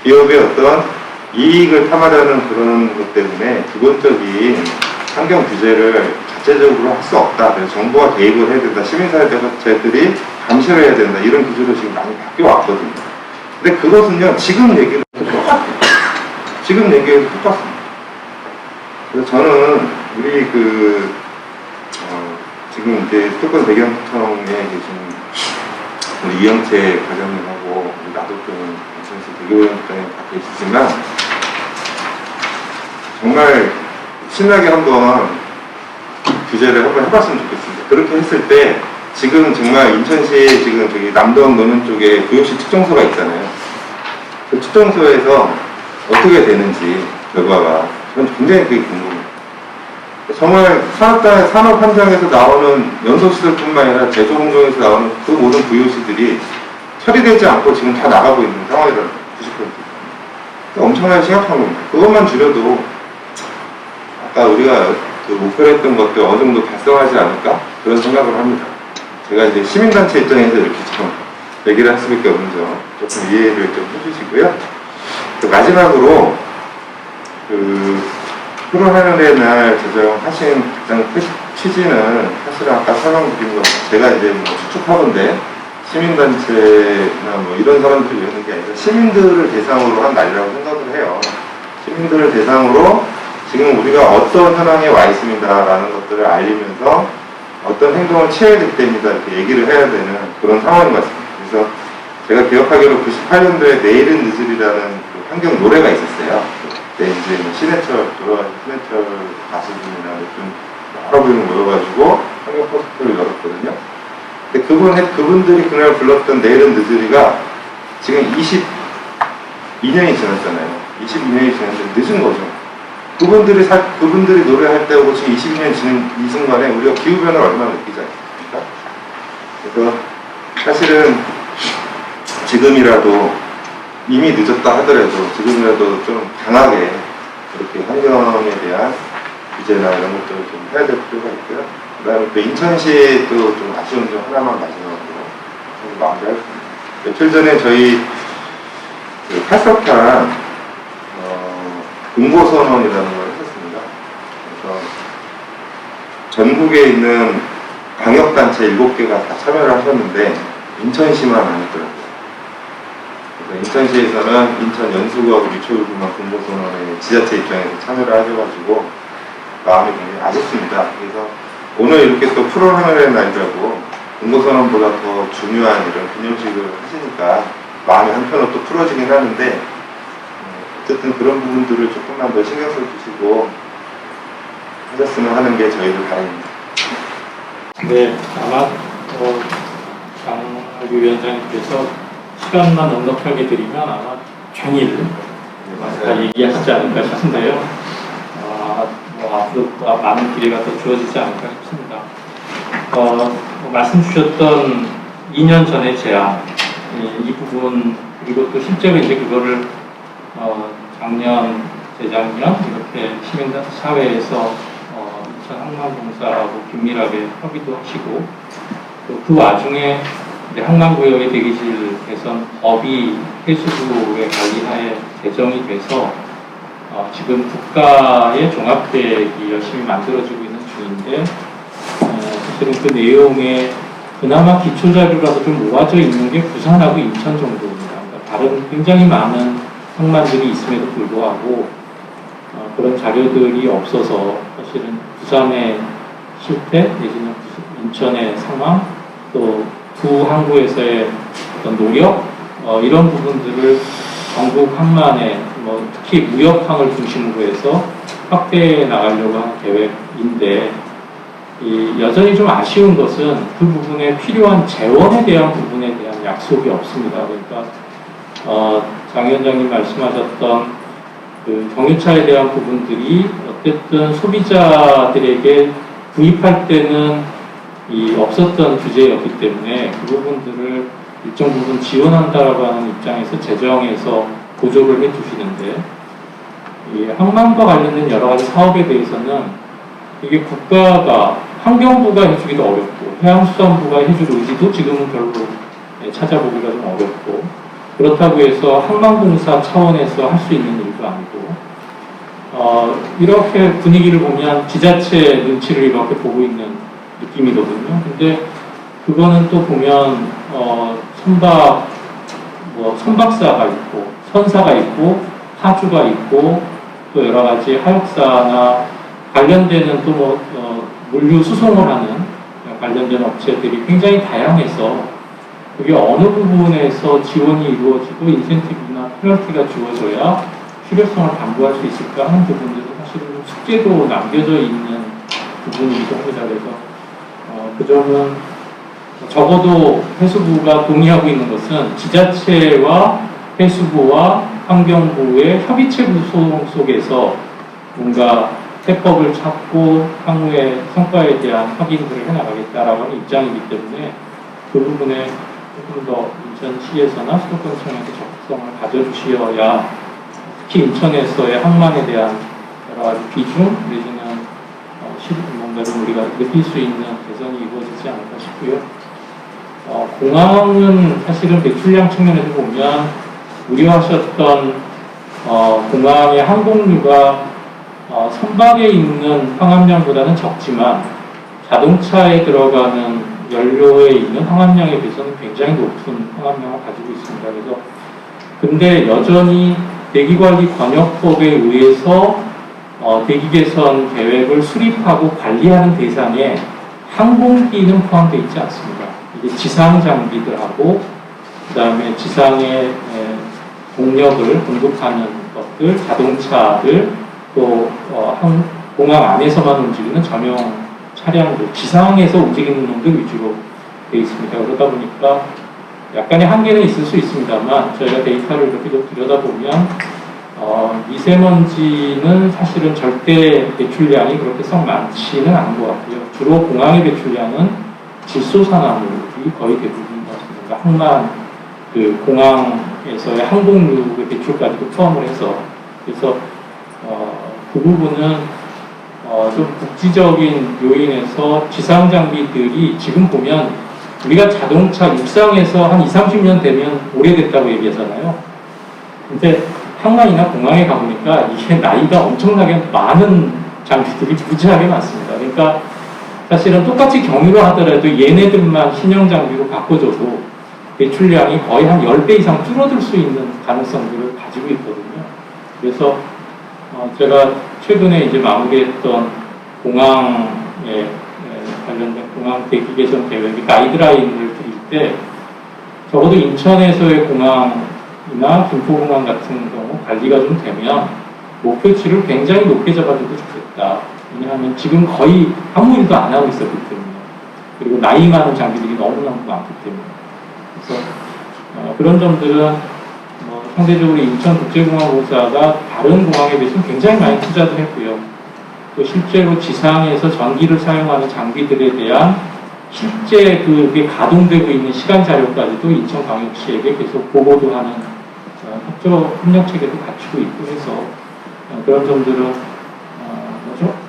기업의 어떤 이익을 탐하려는 그런 것 때문에 기본적인 환경 규제를 자체적으로 할 수 없다. 그래서 정부가 개입을 해야 된다. 시민사회들이 감시를 해야 된다. 이런 기조로 지금 많이 바뀌어 왔거든요. 근데 그것은요, 지금 얘기를 똑같아요. 지금 얘기해도 똑같습니다. 그래서 저는 우리 지금 이제 특권 대경청에 계신 우리 이영채 과장님하고 우리 나도표는 인천시 대교위원장에 다 계시지만 정말 신나게 한번 규제를 한번 해봤으면 좋겠습니다. 그렇게 했을 때 지금 정말 인천시에 지금 저기 남동 노는 쪽에 구역시 측정소가 있잖아요. 그 측정소에서 어떻게 되는지 결과가 저는 굉장히 그게 궁금해요. 정말 산업 현장에서 나오는 연소시설뿐만 아니라 제조 공정에서 나오는 그 모든 VOC들이 처리되지 않고 지금 다 나가고 있는 상황이라는 90%. 엄청나게 심각한 겁니다. 그것만 줄여도 아까 우리가 그 목표로 했던 것들 어느 정도 달성하지 않을까? 그런 생각을 합니다. 제가 이제 시민단체 입장에서 이렇게 좀 얘기를 할 수밖에 없는 점 조금 이해를 좀 해주시고요. 마지막으로 푸른 하늘의 날 제정하신 가장 큰 취지는 사실은 아까 설명드린 것 제가 이제 뭐 추측하건데 시민단체나 뭐 이런 사람들이 있는 게 아니라 시민들을 대상으로 한 날이라고 생각을 해요. 시민들을 대상으로 지금 우리가 어떤 현황에 와 있습니다라는 것들을 알리면서 어떤 행동을 취해야 될 때입니다 이렇게 얘기를 해야 되는 그런 상황인 것 같습니다. 그래서 제가 기억하기로 98년도에 내일은 늦으리라는 그 환경 노래가 있었어요. 그때 이제 신해철, 돌아가신 신해철 가수분이나 여러 분이 모여가지고 환경 콘서트를 열었거든요. 근데 그분들이 그날 불렀던 내일은 늦으리가 지금 22년이 지났잖아요. 22년이 지났는데 늦은 거죠. 그분들이 노래할 때하고 지금 22년 지난 이 순간에 우리가 기후변화를 얼마나 느끼지 않습니까? 그래서 사실은 지금이라도 이미 늦었다 하더라도 지금이라도 좀 강하게 그렇게 환경에 대한 규제나 이런 것들을 좀 해야 될 필요가 있고요. 그 다음에 또 인천시에 또 좀 아쉬운 점 하나만 마지막으로 마무리하겠습니다. 며칠 전에 저희 그 활석탄 공보선언이라는 걸 했었습니다. 그래서 전국에 있는 광역단체 7개가 다 참여를 하셨는데 인천시만 안 했더라고요. 그래서 인천시에서는 인천 연수구하고 미추홀구만 공보선언에 지자체 입장에서 참여를 하셔가지고 마음이 굉장히 아쉽습니다. 그래서 오늘 이렇게 또 프로하늘의 날이라고 공보선언보다 더 중요한 이런 기념식을 하시니까 마음이 한편으로 또 풀어지긴 하는데 어쨌든 그런 부분들을 조금만 더 신경 써주시고 하셨으면 하는 게 저희들 바람입니다. 네, 아마 장유 위원장님께서 시간만 넉넉하게 드리면 아마 종일 다 얘기하시지 않을까 싶은데요. 뭐 앞으로 또 많은 기회가 더 주어지지 않을까 싶습니다. 말씀 주셨던 2년 전의 제안, 이 부분, 그리고 또 실제로 이제 그거를 작년, 재작년 이렇게 시민사회에서 인천 항만공사하고 긴밀하게 협의도 하시고 또 그 와중에 항만구역의 대기질 개선 법이 해수부의 관리하에 제정이 돼서 지금 국가의 종합계획이 열심히 만들어지고 있는 중인데 사실은 그 내용에 그나마 기초자료라도 좀 모아져 있는 게 부산하고 인천 정도입니다. 그러니까 다른 굉장히 많은 항만들이 있음에도 불구하고 그런 자료들이 없어서 사실은 부산의 실태 내지는 인천의 상황 또 두 항구에서의 어떤 노력 이런 부분들을 전국 항만에 특히 무역항을 중심으로 해서 확대해 나가려고 하는 계획인데 여전히 좀 아쉬운 것은 그 부분에 필요한 재원에 대한 부분에 대한 약속이 없습니다. 그러니까 장 위원장님 말씀하셨던 그 경유차에 대한 부분들이 어쨌든 소비자들에게 구입할 때는 없었던 규제였기 때문에 그 부분들을 일정 부분 지원한다라고 하는 입장에서 재정에서 보조를 해주시는데 이 항만과 관련된 여러 가지 사업에 대해서는 이게 국가가 환경부가 해주기도 어렵고 해양수산부가 해줄 의지도 지금은 별로 찾아보기가 좀 어렵고 그렇다고 해서 항만공사 차원에서 할 수 있는 일도 아니고 이렇게 분위기를 보면 지자체 눈치를 이렇게 보고 있는 느낌이거든요. 근데 그거는 또 보면 선박사가 있고 선사가 있고 하주가 있고 또 여러 가지 하역사나 관련되는 또 물류 수송을 하는 관련된 업체들이 굉장히 다양해서 그게 어느 부분에서 지원이 이루어지고 인센티브나 페널티가 주어져야 필요성을 담보할 수 있을까 하는 부분들은 사실은 숙제도 남겨져 있는 부분이기도 합니다. 그래서 그 점은 적어도 해수부가 동의하고 있는 것은 지자체와 해수부와 환경부의 협의체 구성 속에서 뭔가 해법을 찾고 향후의 성과에 대한 확인들을 해나가겠다라고 하는 입장이기 때문에 그 부분에 조금 더 인천시에서나 수도권청에서 적극성을 가져주시어야 특히 인천에서의 항만에 대한 여러 가지 비중 내지는 뭔가 좀 우리가 느낄 수 있는 개선이 이루어지지 않을까 싶고요. 공항은 사실은 배출량 측면에서 보면 우려하셨던 공항의 항공유가 선박에 있는 항암량보다는 적지만 자동차에 들어가는 연료에 있는 항암량에 비해서는 굉장히 높은 항암량을 가지고 있습니다. 그래서 근데 여전히 대기관리관역법에 의해서 대기 개선 계획을 수립하고 관리하는 대상에 항공기는 포함되어 있지 않습니다. 이게 지상 장비들하고 그 다음에 지상의 동력을 공급하는 것들, 자동차들 또 공항 안에서만 움직이는 전용 차량들, 지상에서 움직이는 놈들 위주로 되어 있습니다. 그러다 보니까 약간의 한계는 있을 수 있습니다만 저희가 데이터를 이렇게 좀 들여다보면 미세먼지는 사실은 절대 배출량이 그렇게 썩 많지는 않은 것 같고요. 주로 공항의 배출량은 질소산화물이 거의 대부분인 것 같습니다. 항만 그 공항에서의 항공유의 배출까지도 포함을 해서 그래서 그 부분은 좀 국지적인 요인에서 지상 장비들이 지금 보면 우리가 자동차 육상에서 한 20-30년 되면 오래됐다고 얘기하잖아요. 근데 항만이나 공항에 가보니까 이게 나이가 엄청나게 많은 장비들이 무지하게 많습니다. 그러니까 사실은 똑같이 경유로 하더라도 얘네들만 신형 장비로 바꿔줘도 배출량이 거의 한 10배 이상 줄어들 수 있는 가능성들을 가지고 있거든요. 그래서 제가 최근에 이제 마무리했던 공항에 관련된 공항 대기 개선 계획의 가이드라인을 드릴 때 적어도 인천에서의 공항이나 김포공항 같은 경우 관리가 좀 되면 목표치를 굉장히 높게 잡아줘도 좋겠다. 왜냐하면 지금 거의 아무 일도 안 하고 있었기 때문에, 그리고 나이 많은 장비들이 너무너무 많기 때문에, 그래서 그런 점들은 상대적으로 인천국제공항공사가 다른 공항에 비해서 굉장히 많이 투자도 했고요. 또 실제로 지상에서 전기를 사용하는 장비들에 대한 실제 그게 가동되고 있는 시간 자료까지도 인천광역시에게 계속 보고도 하는 협력 체계도 갖추고 있고 해서 그런 점들은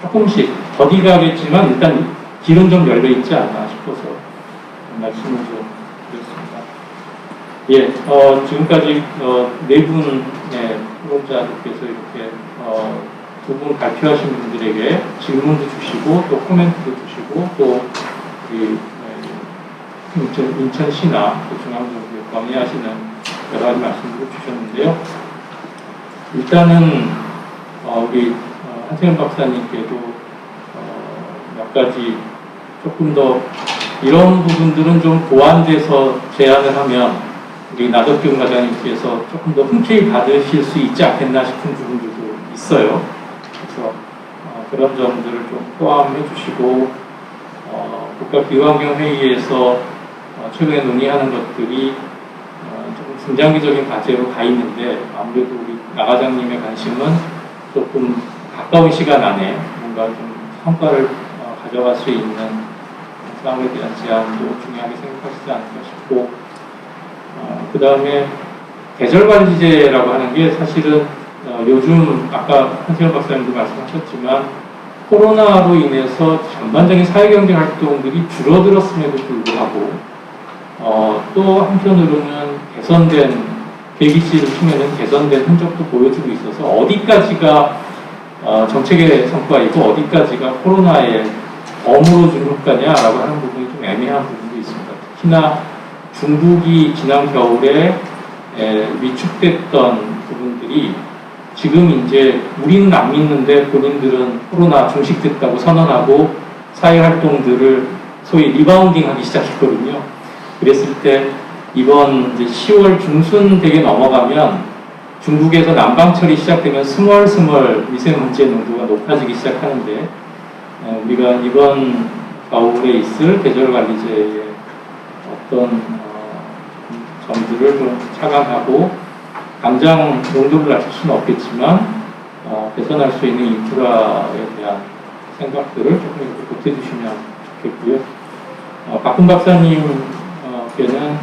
조금씩 더디가겠지만 일단 길은 좀 열려 있지 않나 싶어서 말씀을 좀 드렸습니다. 예, 지금까지 네 분의 후보자들께서 이렇게 두 분 발표하신 분들에게 질문도 주시고 또 코멘트도 주시고 또 인천시나 중앙정부에 건의하시는 여러 가지 말씀들을 주셨는데요. 일단은 우리 한세현 박사님께도 몇 가지 조금 더 이런 부분들은 좀 보완돼서 제안을 하면 우리 나덕균 과장님께서 조금 더 흔쾌히 받으실 수 있지 않겠나 싶은 부분들도 있어요. 그래서 그런 점들을 좀 포함해 주시고 국가기후환경회의에서 최근에 논의하는 것들이 조금 중장기적인 과제로 가 있는데 아무래도 우리 나 과장님의 관심은 조금 가까운 시간 안에 뭔가 좀 성과를 가져갈 수 있는 싸움에 대한 제안도 중요하게 생각하시지 않을까 싶고 그 다음에 계절관리제라고 하는 게 사실은 요즘 아까 한세현 박사님도 말씀하셨지만 코로나로 인해서 전반적인 사회경제 활동들이 줄어들었음에도 불구하고 또 한편으로는 개선된 계기치를 통해는 개선된 흔적도 보여주고 있어서 어디까지가 정책의 성과이고 어디까지가 코로나의 덤으로 준 효과냐라고 하는 부분이 좀 애매한 부분도 있습니다. 특히나 중국이 지난 겨울에 위축됐던 부분들이 지금 이제 우리는 안 믿는데 본인들은 코로나 종식됐다고 선언하고 사회활동들을 소위 리바운딩 하기 시작했거든요. 그랬을 때 이번 이제 10월 중순 되게 넘어가면 중국에서 난방철이 시작되면 스멀스멀 미세먼지의 농도가 높아지기 시작하는데 우리가 이번 겨울에 있을 계절관리제의 어떤 점들을 좀 차감하고 당장 농도를 낮출 수는 없겠지만 개선할 수 있는 인프라에 대한 생각들을 조금 이렇게 보태주시면 좋겠고요. 박근 박사님께는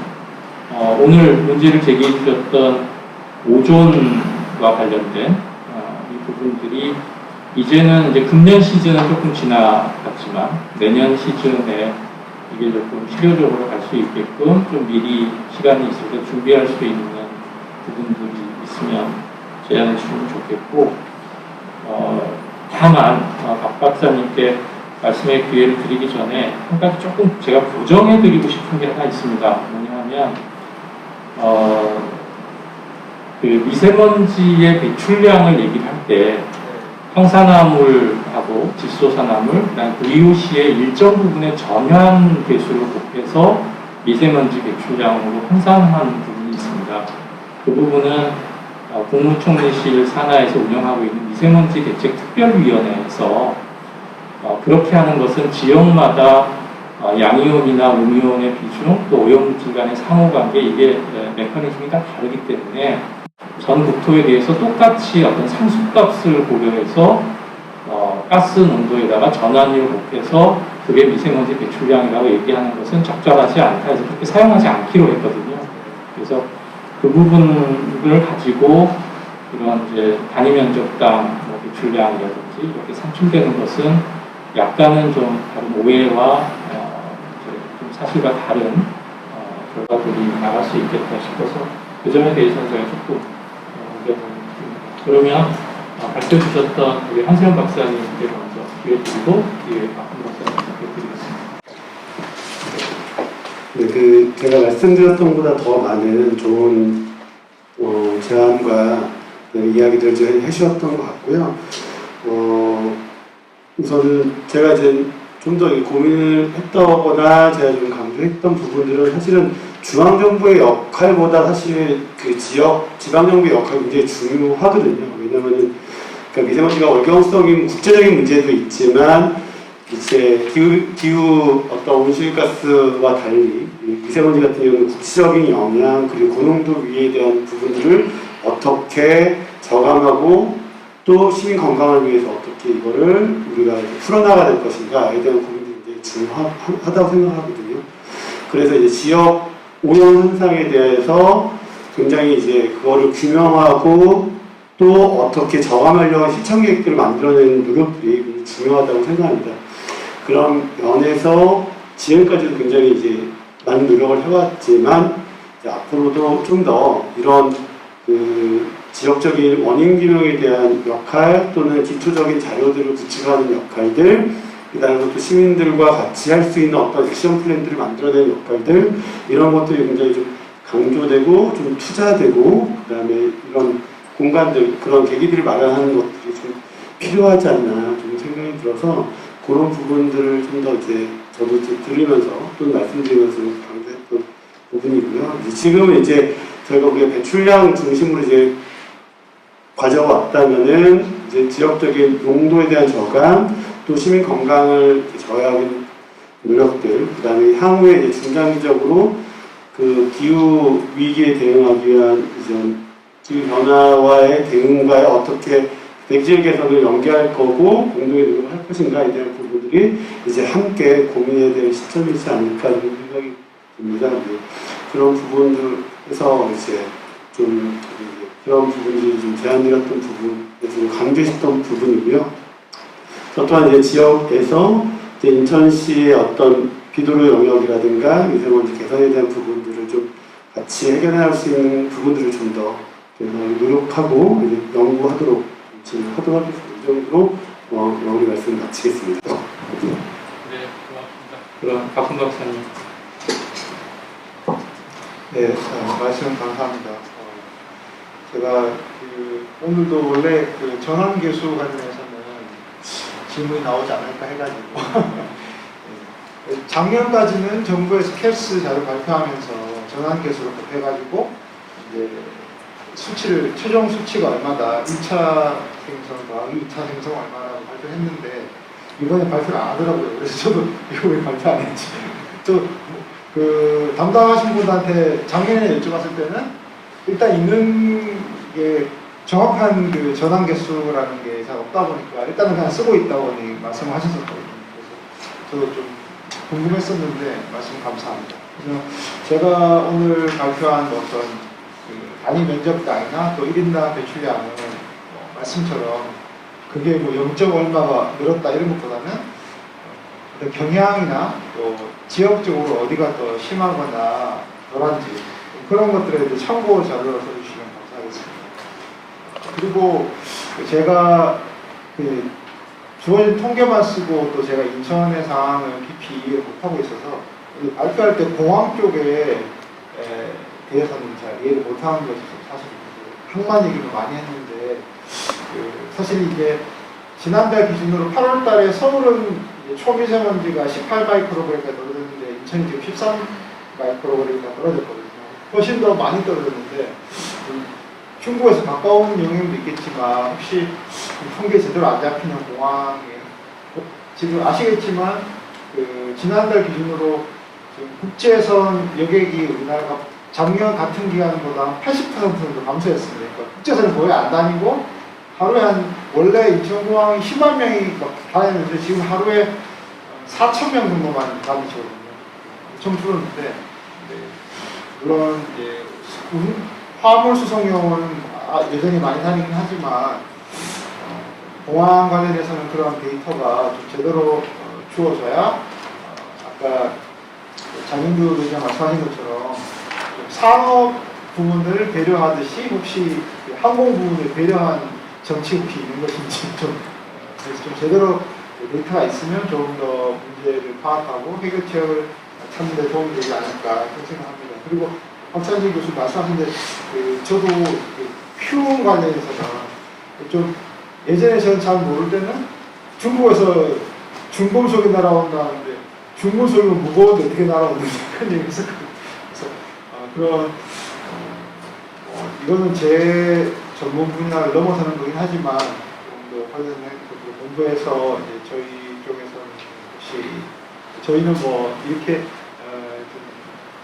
오늘 문제를 제기해 주셨던 오존과 관련된 이 부분들이 이제는 이제 금년 시즌은 조금 지나갔지만 내년 시즌에 이게 조금 실효적으로 갈 수 있게끔 좀 미리 시간이 있을 때 준비할 수 있는 부분들이 있으면 제안해 주시면 좋겠고 다만 박 박사님께 말씀의 기회를 드리기 전에 한 가지 조금 제가 보정해 드리고 싶은 게 하나 있습니다. 뭐냐면 그 미세먼지의 배출량을 얘기를 할 때 황산화물하고 질소산화물, 그다음 VOC의 일정 부분의 전환 개수를 곱해서 미세먼지 배출량으로 환산한 부분이 있습니다. 그 부분은 국무총리실 산하에서 운영하고 있는 미세먼지 대책 특별위원회에서 그렇게 하는 것은 지역마다 양이온이나 음이온의 비중, 또 오염물 간의 상호관계 이게 메커니즘이 다 다르기 때문에 전 국토에 대해서 똑같이 어떤 상수값을 고려해서 가스 농도에다가 전환율 곱해서 그게 미세먼지 배출량이라고 얘기하는 것은 적절하지 않다 해서 그렇게 사용하지 않기로 했거든요. 그래서 그 부분을 가지고 이런 이제 단위 면적당 배출량이라든지 이렇게 산출되는 것은 약간은 좀 다른 오해와 좀 사실과 다른 결과들이 나갈 수 있겠다 싶어서 그 점에 대해서는 제가 조금 의견을 드립니다. 그러면 발표 주셨던 우리 한세현 박사님께 먼저 기회 드리고 뒤에 박근 박사님께 드리겠습니다. 네, 제가 말씀드렸던 것보다 더 많은 좋은 제안과 이야기들을 해주셨던 것 같고요. 우선은 제가 이제 좀 더 고민을 했다거나 제가 좀 강조했던 부분들은 사실은 중앙정부의 역할보다 사실 그 지방정부의 역할이 굉장히 중요하거든요. 왜냐면은 그러니까 미세먼지가 월경성인 국제적인 문제도 있지만 이제 기후 어떤 온실가스와 달리 미세먼지 같은 경우는 국제적인 영향 그리고 고농도 위에 대한 부분들을 어떻게 저감하고 또 시민 건강을 위해서 어떻게 이거를 우리가 풀어나가야 될 것인가에 대한 고민이 굉장히 중요하다고 생각하거든요. 그래서 이제 지역 오염 현상에 대해서 굉장히 이제 그거를 규명하고 또 어떻게 저감하려고 실천 계획들을 만들어내는 노력들이 중요하다고 생각합니다. 그런 면에서 지금까지도 굉장히 이제 많은 노력을 해왔지만 이제 앞으로도 좀 더 이런 그 지역적인 원인 규명에 대한 역할 또는 기초적인 자료들을 구축하는 역할들 그다음에 또 시민들과 같이 할 수 있는 어떤 액션 플랜들을 만들어내는 역할들 이런 것들이 굉장히 좀 강조되고 좀 투자되고 그다음에 이런 공간들 그런 계기들을 마련하는 것들이 좀 필요하지 않나 좀 생각이 들어서 그런 부분들을 좀 더 이제 저도 이제 들으면서 또는 말씀드리면서 강조했던 부분이고요. 지금은 이제 저희가 우리가 배출량 중심으로 이제 과제가 왔다면은 이제 지역적인 농도에 대한 저감, 또 시민 건강을 저해하는 노력들, 그다음에 향후에 이제 중장기적으로 그 기후 위기에 대응하기 위한 이제 기후 변화와의 대응과에 어떻게 대기질 개선을 연계할 거고 공동의 노력을 할 것인가에 대한 부분들이 이제 함께 고민해야 될 시점이지 않을까 하는 생각이 듭니다. 네. 그런 부분들에서 이제 좀 그런 부분들이 좀 제안드렸던 부분에서 좀 강조했던 부분이고요. 저 또한 이제 지역에서 이제 인천시의 어떤 비도로 영역이라든가 미세먼지 개선에 대한 부분들을 좀 같이 해결할 수 있는 부분들을 좀 더 노력하고 이제 연구하도록 진행하도록 하겠습니다. 이 정도로 마무리 말씀 마치겠습니다. 네, 고맙습니다. 그럼 박훈 박사님. 네, 말씀 감사합니다. 제가 오늘도 원래 그 전환계수 관련해서는 질문이 나오지 않을까 해가지고 작년까지는 정부에서 캐스 자료 발표하면서 전환계수를 곱해가지고 이제 수치를 최종 수치가 얼마다 1차 생성과 2차 생성 얼마라고 발표했는데 이번에 발표를 안 하더라고요. 그래서 저도 이거 왜 발표 안 했지? 그 담당하신 분한테 작년에 여쭤봤을 때는 일단 있는 게 정확한 그 전환 개수라는 게 잘 없다 보니까 일단은 그냥 쓰고 있다고 말씀을 하셨었거든요. 그래서 저도 좀 궁금했었는데 말씀 감사합니다. 그래서 제가 오늘 발표한 어떤 그 단위 면적당이나 또 1인당 배출량은 말씀처럼 그게 뭐 0. 얼마가 늘었다 이런 것보다는 경향이나 또 지역적으로 어디가 더 심하거나 덜한지 그런 것들에 대해 참고 자료를 써주시면 감사하겠습니다. 그리고 제가 그 주어진 통계만 쓰고 또 제가 인천의 상황을 깊이 이해를 못하고 있어서 발표할 때 공항 쪽에 대해서는 잘 이해를 못하는 것이 사실 항만 얘기를 많이 했는데 사실 이게 지난달 기준으로 8월 달에 서울은 초미세먼지가 18마이크로그램까지 떨어졌는데 인천이 지금 13마이크로그램까지 떨어졌거든요. 훨씬 더 많이 떨어졌는데 중국에서 가까운 영향도 있겠지만 혹시 통계 제대로 안 잡히는 공항에 지금 아시겠지만 그 지난달 기준으로 지금 국제선 여객이 우리나라가 작년 같은 기간보다 80% 정도 감소했습니다. 그러니까 국제선을 거의 안 다니고 하루에 원래 인천공항이 10만 명이 막 다녔는데 지금 하루에 4,000명 정도만 다니시거든요. 엄청 줄었는데 네. 물론 이제 화물 수송용은 여전히 많이 다니긴 하지만 공항 관련해서는 그런 데이터가 좀 제대로 주어져야 아까 장윤주 의장 말씀하신 것처럼 산업 부분을 배려하듯이 혹시 항공 부분을 배려한 정치 혹시 있는 것인지 좀 그래서 좀 제대로 데이터가 있으면 조금 더 문제를 파악하고 해결책을 찾는 데 도움이 되지 않을까 생각합니다. 그리고 박찬진 교수 말씀하신데 저도 퓨 관련해서는 좀 예전에 저는 잘 모를 때는 중국에서 중금속이 날아온다는데 중금속이면 무거운데 어떻게 날아오는지 그런 얘기 있었거든요. 그래서 그런 이거는 제 전문 분야를 넘어서는 거긴 하지만 좀 더 관련된 것들을 공부해서 이제 저희 쪽에서는 혹시 저희는 뭐 이렇게 좀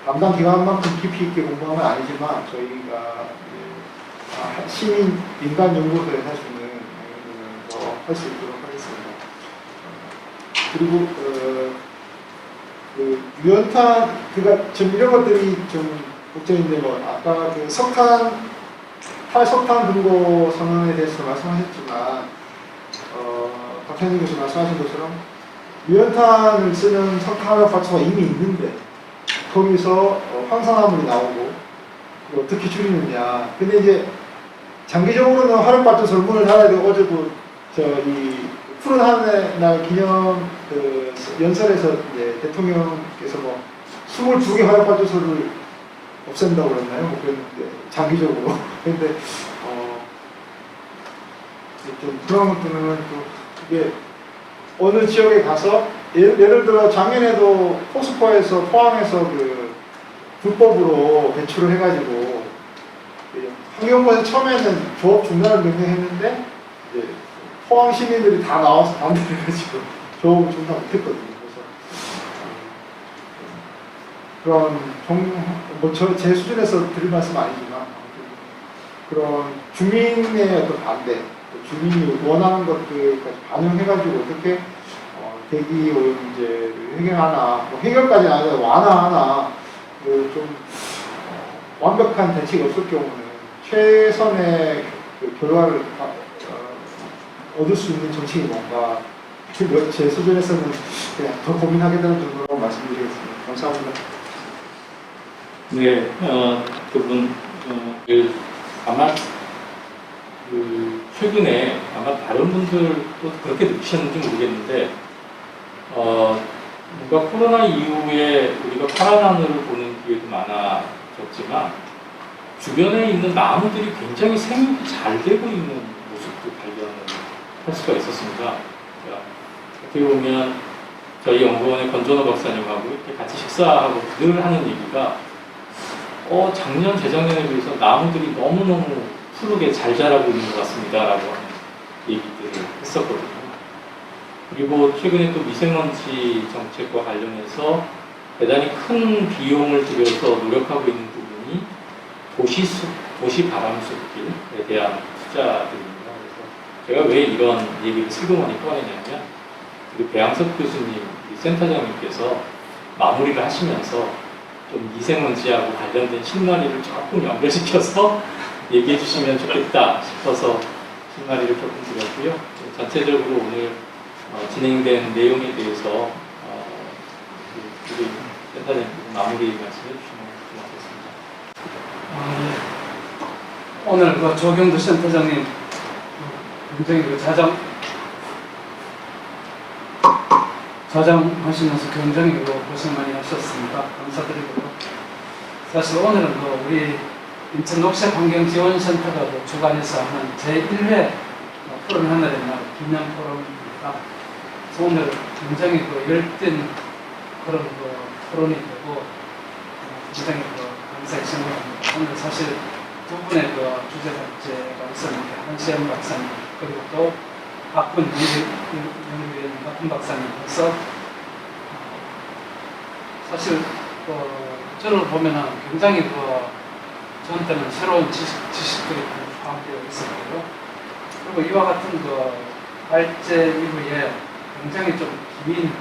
담당 기관만큼 깊이 있게 공부한 건 아니지만 저희가 시민 민간 연구소에 할 수 있는 부분을 더 할 수 있도록 하겠습니다. 그리고 그 유연탄 그가 좀 이런 것들이 좀 걱정인데 뭐 아까 그 탈석탄 분고 선언에 대해서 말씀하셨지만 박현진 교수 말씀하신 것처럼 유연탄을 쓰는 석탄화력 발전소가 이미 있는데 거기서 황산화물이 나오고 어떻게 줄이느냐. 근데 이제 장기적으로는 화력 발전소를 문을 닫아야 되고 어제도 이 푸른 하늘 기념 그 연설에서 이제 대통령께서 뭐 22개 화력 발전소를 없앤다고 그랬나요? 뭐 그랬는데 장기적으로. 근데 좀 그런 것들은 또 이게 어느 지역에 가서 예를 들어 작년에도 포스코에서 포항에서 그 불법으로 배출을 해가지고 환경부에서 처음에는 조업 중단을 명령했는데 이제 포항 시민들이 다 나와서 반대를 해가지고 조업을 중단 못했거든요. 그래서 그런 제 수준에서 드릴 말씀 은 아니지만 그런 주민의 어떤 반대, 주민이 원하는 것들까지 반영해가지고 어떻게 대기 오염 문제를 해결하나, 뭐 해결까지는 아니라 완화하나, 좀 완벽한 대책이 없을 경우는 최선의 그 결과를 얻을 수 있는 정책이 뭔가 제 수준에서는 그냥 더 고민하게 되는 정도로 말씀드리겠습니다. 감사합니다. 네, 그분 아마 최근에 아마 다른 분들도 그렇게 느끼셨는지 모르겠는데 뭔가 코로나 이후에 우리가 파란 하늘을 보는 기회도 많아졌지만 주변에 있는 나무들이 굉장히 생육이 잘 되고 있는 모습도 발견할 수가 있었습니다. 그러니까 어떻게 보면 저희 연구원의 권전호 박사님하고 이렇게 같이 식사하고 늘 하는 얘기가 작년, 재작년에 비해서 나무들이 너무너무 푸르게 잘 자라고 있는 것 같습니다. 라고 하는 얘기들을 했었거든요. 그리고 최근에 또 미세먼지 정책과 관련해서 대단히 큰 비용을 들여서 노력하고 있는 부분이 도시 바람 숲길에 대한 투자들입니다. 그래서 제가 왜 이런 얘기를 슬그머니 꺼내냐면 우리 배양석 교수님, 우리 센터장님께서 마무리를 하시면서 좀 미세먼지하고 관련된 실마리를 조금 연결시켜서 얘기해 주시면 좋겠다 싶어서 실마리를 조금 드렸고요. 전체적으로 오늘 진행된 내용에 대해서 우리 센터장님 마무리 말씀해 주시면 고맙겠습니다. 오늘 그 조경도 센터장님 굉장히 자장하시면서 굉장히 고생 많이 하셨습니다. 감사드리고요. 사실 오늘은 우리 인천 녹색환경지원센터가 주관해서 하는 제1회 푸른 하늘의 날 기념 포럼입니다. 그래서 오늘 굉장히 열띤 그런 토론이 되고 굉장히 감사히 생각합니다. 오늘 사실 두 분의 주제자가 있었는데 한시영 박사님 그리고 또 박군 연구위원 박군 박사님께서 사실 저를 보면은 굉장히 저한테는 새로운 지식들이 포함되어 있었고요. 그리고 이와 같은 발제 이후에 굉장히 좀 긴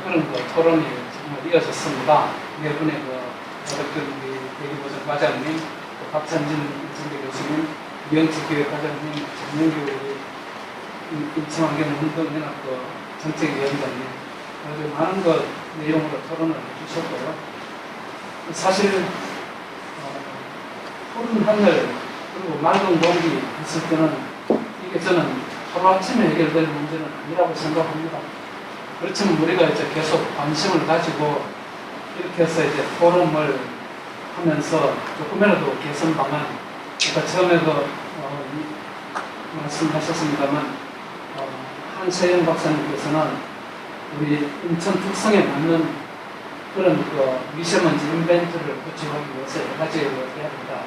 그런 토론이 정말 이어졌습니다. 네 분의 우리 대기보전 과장님, 박찬진 인천대 교수님, 이영치 교육과장님, 장명규 인천환경운동연합 정책위원장님, 아주 많은 내용으로 토론을 해주셨고요. 사실 푸른 하늘 그리고 맑은 공기 있을 때는 이게 저는 하루아침에 해결될 문제는 아니라고 생각합니다. 그렇지만 우리가 이제 계속 관심을 가지고 이렇게 해서 이제 포럼을 하면서 조금이라도 개선 방안, 그러니까 처음에도 말씀하셨습니다만 한세영 박사님께서는 우리 인천 특성에 맞는 그런 그 미세먼지 인벤트를 구축하기 위해서 여러 가지를 해야 된다.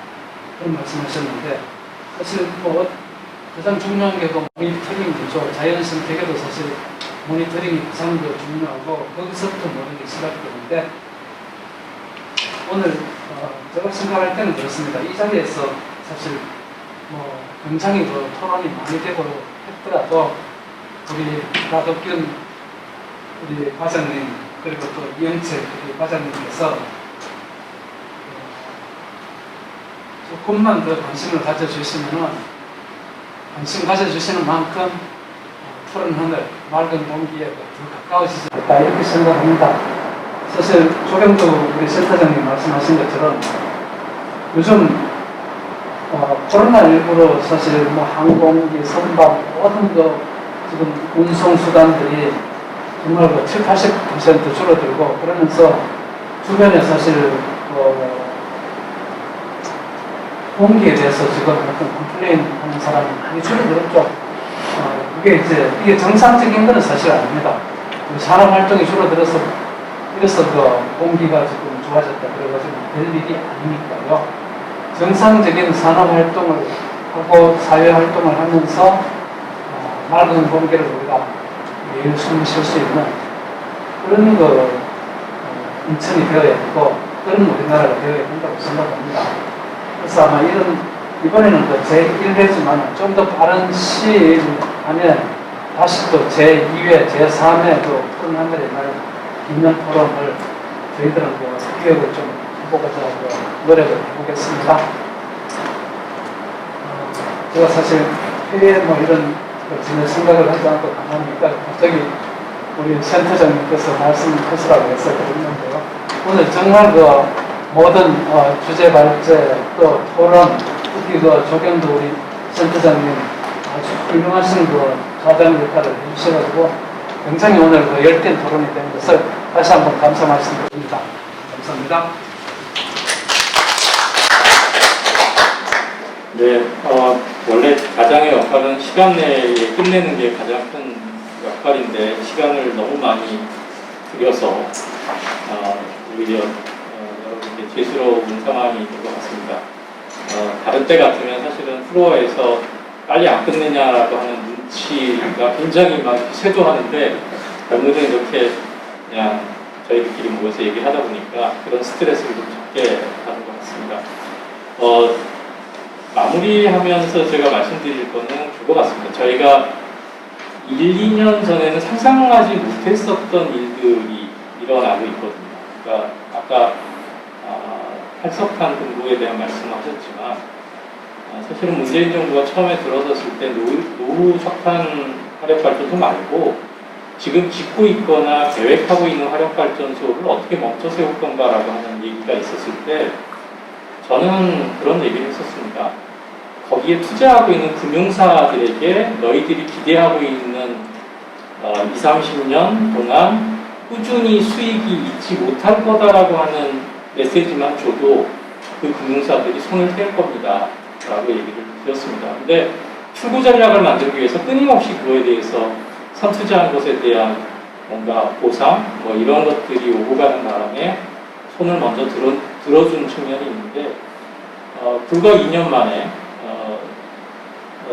그런 말씀하셨는데 사실 뭐 가장 중요한 게 그 모니터링 구조, 자연 생태계도 사실 모니터링이 가장 더 중요하고 거기서부터 모든 게 시작되는데 오늘 제가 생각할 때는 그렇습니다. 이 자리에서 사실 뭐 굉장히 그 토론이 많이 되고 했더라도 우리 나덕균 우리 과장님 그리고 또 이영채 우리 과장님께서 조금만 더 관심을 가져주시면은 관심 가져주시는 만큼 푸른 하늘, 맑은 공기에 더 가까워지지 않을까 이렇게 생각합니다. 사실 조경도 우리 센터장님 말씀하신 것처럼 요즘 코로나19로 사실 뭐 항공기, 선박 모든 거 지금 운송수단들이 정말 그 7, 80% 줄어들고 그러면서 주변에 사실 공기에 대해서 지금 어떤 컴플레인 하는 사람이 많이 줄어들었죠. 이게 정상적인 것은 사실 아닙니다. 산업 활동이 줄어들어서 그래서 그 공기가 지금 좋아졌다 그래가지고 될 일이 아니니까요. 정상적인 산업 활동을 하고 사회 활동을 하면서 맑은 공기를 우리가 매일 숨 쉴 수 있는 그런 인천이 되어야 되고 그런 우리나라가 되어야 된다고 생각합니다. 그래서 아마 이번에는 또 제1회지만 좀 더 빠른 시일 안에 다시 또 제2회, 제3회 푸른 하늘의 날 기념 토론을 저희들은 기획을 좀 해보고자 노력을 해보겠습니다. 제가 사실 회의에 뭐 이런 전혀 생각을 하지 않고 가만히 있다가 갑자기 우리 센터장님께서 말씀하시라고 해서 그랬는데요. 오늘 정말 모든 주제 발제 또 토론 특히 조경도 우리 센터장님 아주 훌륭하신 좌장 역할을 해주셔가지고 굉장히 오늘 열띤 토론이 된 것을 다시 한번 감사 말씀드립니다. 감사합니다. 네, 원래 가장의 역할은 시간 내에 끝내는 게 가장 큰 역할인데 시간을 너무 많이 들여서 오히려 여러분께 죄스러운 상황이 된 것 같습니다. 다른 때 같으면 사실은 플로어에서 빨리 안 끝내냐라고 하는 눈치가 굉장히 막 쇄도하는데 오늘은 이렇게 그냥 저희들끼리 모여서 얘기하다 보니까 그런 스트레스를 좀 적게 받은 것 같습니다. 마무리하면서 제가 말씀드릴 거는 그거 같습니다. 저희가 1, 2년 전에는 상상하지 못했었던 일들이 일어나고 있거든요. 그러니까 아까 활석탄 공부에 대한 말씀을 하셨지만 사실은 문재인 정부가 처음에 들어섰을 때 노후 석탄 화력발전소 말고 지금 짓고 있거나 계획하고 있는 화력발전소를 어떻게 멈춰 세울 건가라고 하는 얘기가 있었을 때 저는 그런 얘기를 했었습니다. 거기에 투자하고 있는 금융사들에게 너희들이 기대하고 있는 20, 30년 동안 꾸준히 수익이 있지 못할 거다라고 하는 메시지만 줘도 그 금융사들이 손을 뗄 겁니다. 라고 얘기를 드렸습니다. 근데 출구 전략을 만들기 위해서 끊임없이 그거에 대해서 선투자한 것에 대한 뭔가 보상, 뭐 이런 것들이 오고 가는 바람에 손을 먼저 들어준 측면이 있는데, 불과 2년 만에,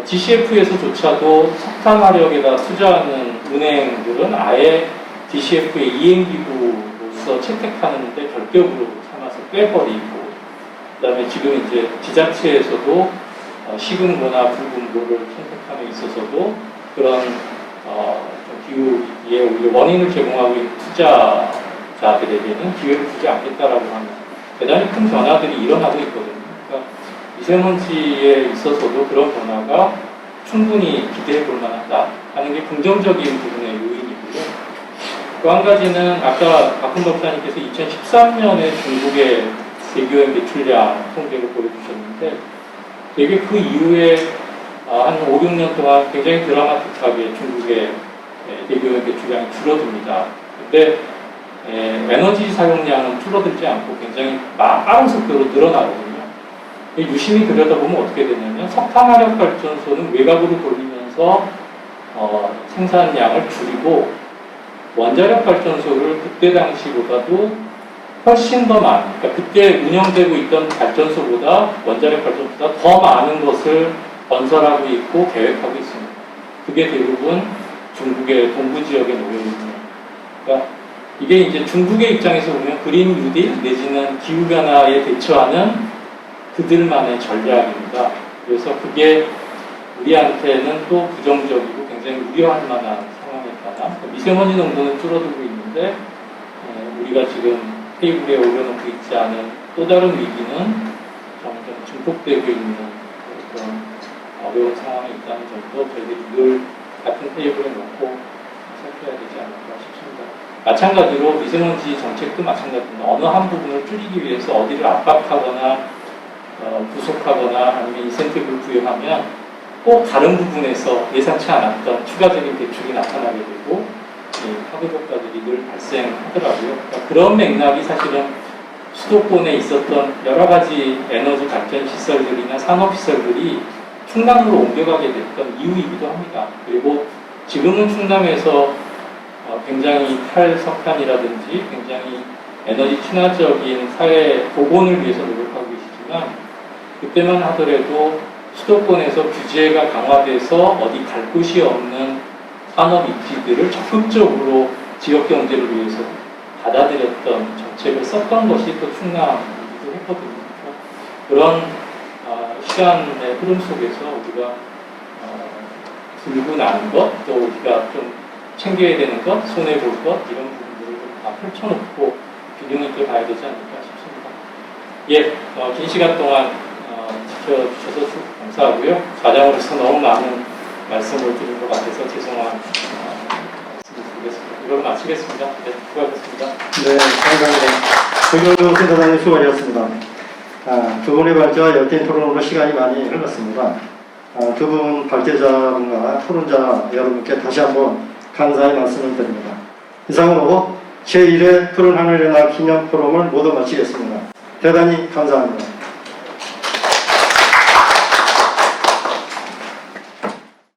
DCF에서조차도 석탄 화력에다 투자하는 은행들은 아예 DCF의 이행기구로서 채택하는데 결격으로 삼아서 빼버리고, 그 다음에 지금 이제 지자체에서도 시금고나 불금고를 선택함에 있어서도 그런 기후에 오히려 원인을 제공하고 있는 투자자들에게는 기회를 주지 않겠다라고 하는 대단히 큰 변화들이 일어나고 있거든요. 그러니까 미세먼지에 있어서도 그런 변화가 충분히 기대해 볼 만하다 하는 게 긍정적인 부분의 요인이고요. 또 한 가지는 아까 박훈 법사님께서 2013년에 중국의 대기오염 배출량 통계를 보여주셨는데 되게 그 이후에 한 5, 6년 동안 굉장히 드라마틱하게 중국의 대기오염 배출량이 줄어듭니다. 근데 에너지 사용량은 줄어들지 않고 굉장히 빠른 속도로 늘어나거든요. 유심히 들여다보면 어떻게 되냐면 석탄 화력 발전소는 외곽으로 돌리면서 생산량을 줄이고 원자력 발전소를 그때 당시보다도 훨씬 더 많은, 그러니까 그때 운영되고 있던 발전소보다 원자력 발전소보다 더 많은 것을 건설하고 있고 계획하고 있습니다. 그게 대부분 중국의 동부 지역에 놓여 있는. 그러니까 이게 이제 중국의 입장에서 보면 그린 뉴딜 내지는 기후 변화에 대처하는 그들만의 전략입니다. 그래서 그게 우리한테는 또 부정적이고 굉장히 우려할 만한 상황에 따라 미세먼지 농도는 줄어들고 있는데 우리가 지금 테이블에 올려놓고 있지 않은 또 다른 위기는 점점 증폭되고 있는 그런 어려운 상황에 있다는 점도 저희들이 늘 같은 테이블에 놓고 살펴야 되지 않을까 싶습니다. 마찬가지로 미세먼지 정책도 마찬가지입니다. 어느 한 부분을 줄이기 위해서 어디를 압박하거나 부속하거나 아니면 인센티브를 부여하면 꼭 다른 부분에서 예상치 않았던 추가적인 대출이 나타나게 되고 파급 효과들이 늘 발생하더라고요. 그러니까 그런 맥락이 사실은 수도권에 있었던 여러 가지 에너지 발전 시설들이나 산업 시설들이 충남으로 옮겨가게 됐던 이유이기도 합니다. 그리고 지금은 충남에서 굉장히 탈석탄이라든지 굉장히 에너지 친화적인 사회 복원을 위해서 노력하고 계시지만 그때만 하더라도 수도권에서 규제가 강화돼서 어디 갈 곳이 없는 산업 입지들을 적극적으로 지역 경제를 위해서 받아들였던 정책을 썼던 것이 또 충남이기도 했거든요. 그런 시간의 흐름 속에서 우리가 들고 나는 것, 또 우리가 좀 챙겨야 되는 것, 손해볼 것 이런 부분들을 좀 다 펼쳐놓고 균형 있게 봐야 되지 않을까 싶습니다. 예, 긴 시간 동안 지켜주셔서 감사하고요. 과장으로서 너무 많은 말씀을 드린 것 같아서 죄송한 말씀을 드리겠습니다. 이걸로 마치겠습니다. 네, 수고하셨습니다. 네, 감사합니다. 조경도 센터장님 수고하셨습니다. 두 분의 발제와 열띤 토론으로 시간이 많이 흘렀습니다. 두 분 발제자분과 토론자 여러분께 다시 한번 감사의 말씀을 드립니다. 이상으로 제1회 푸른 하늘의 날 기념 포럼을 모두 마치겠습니다. 대단히 감사합니다.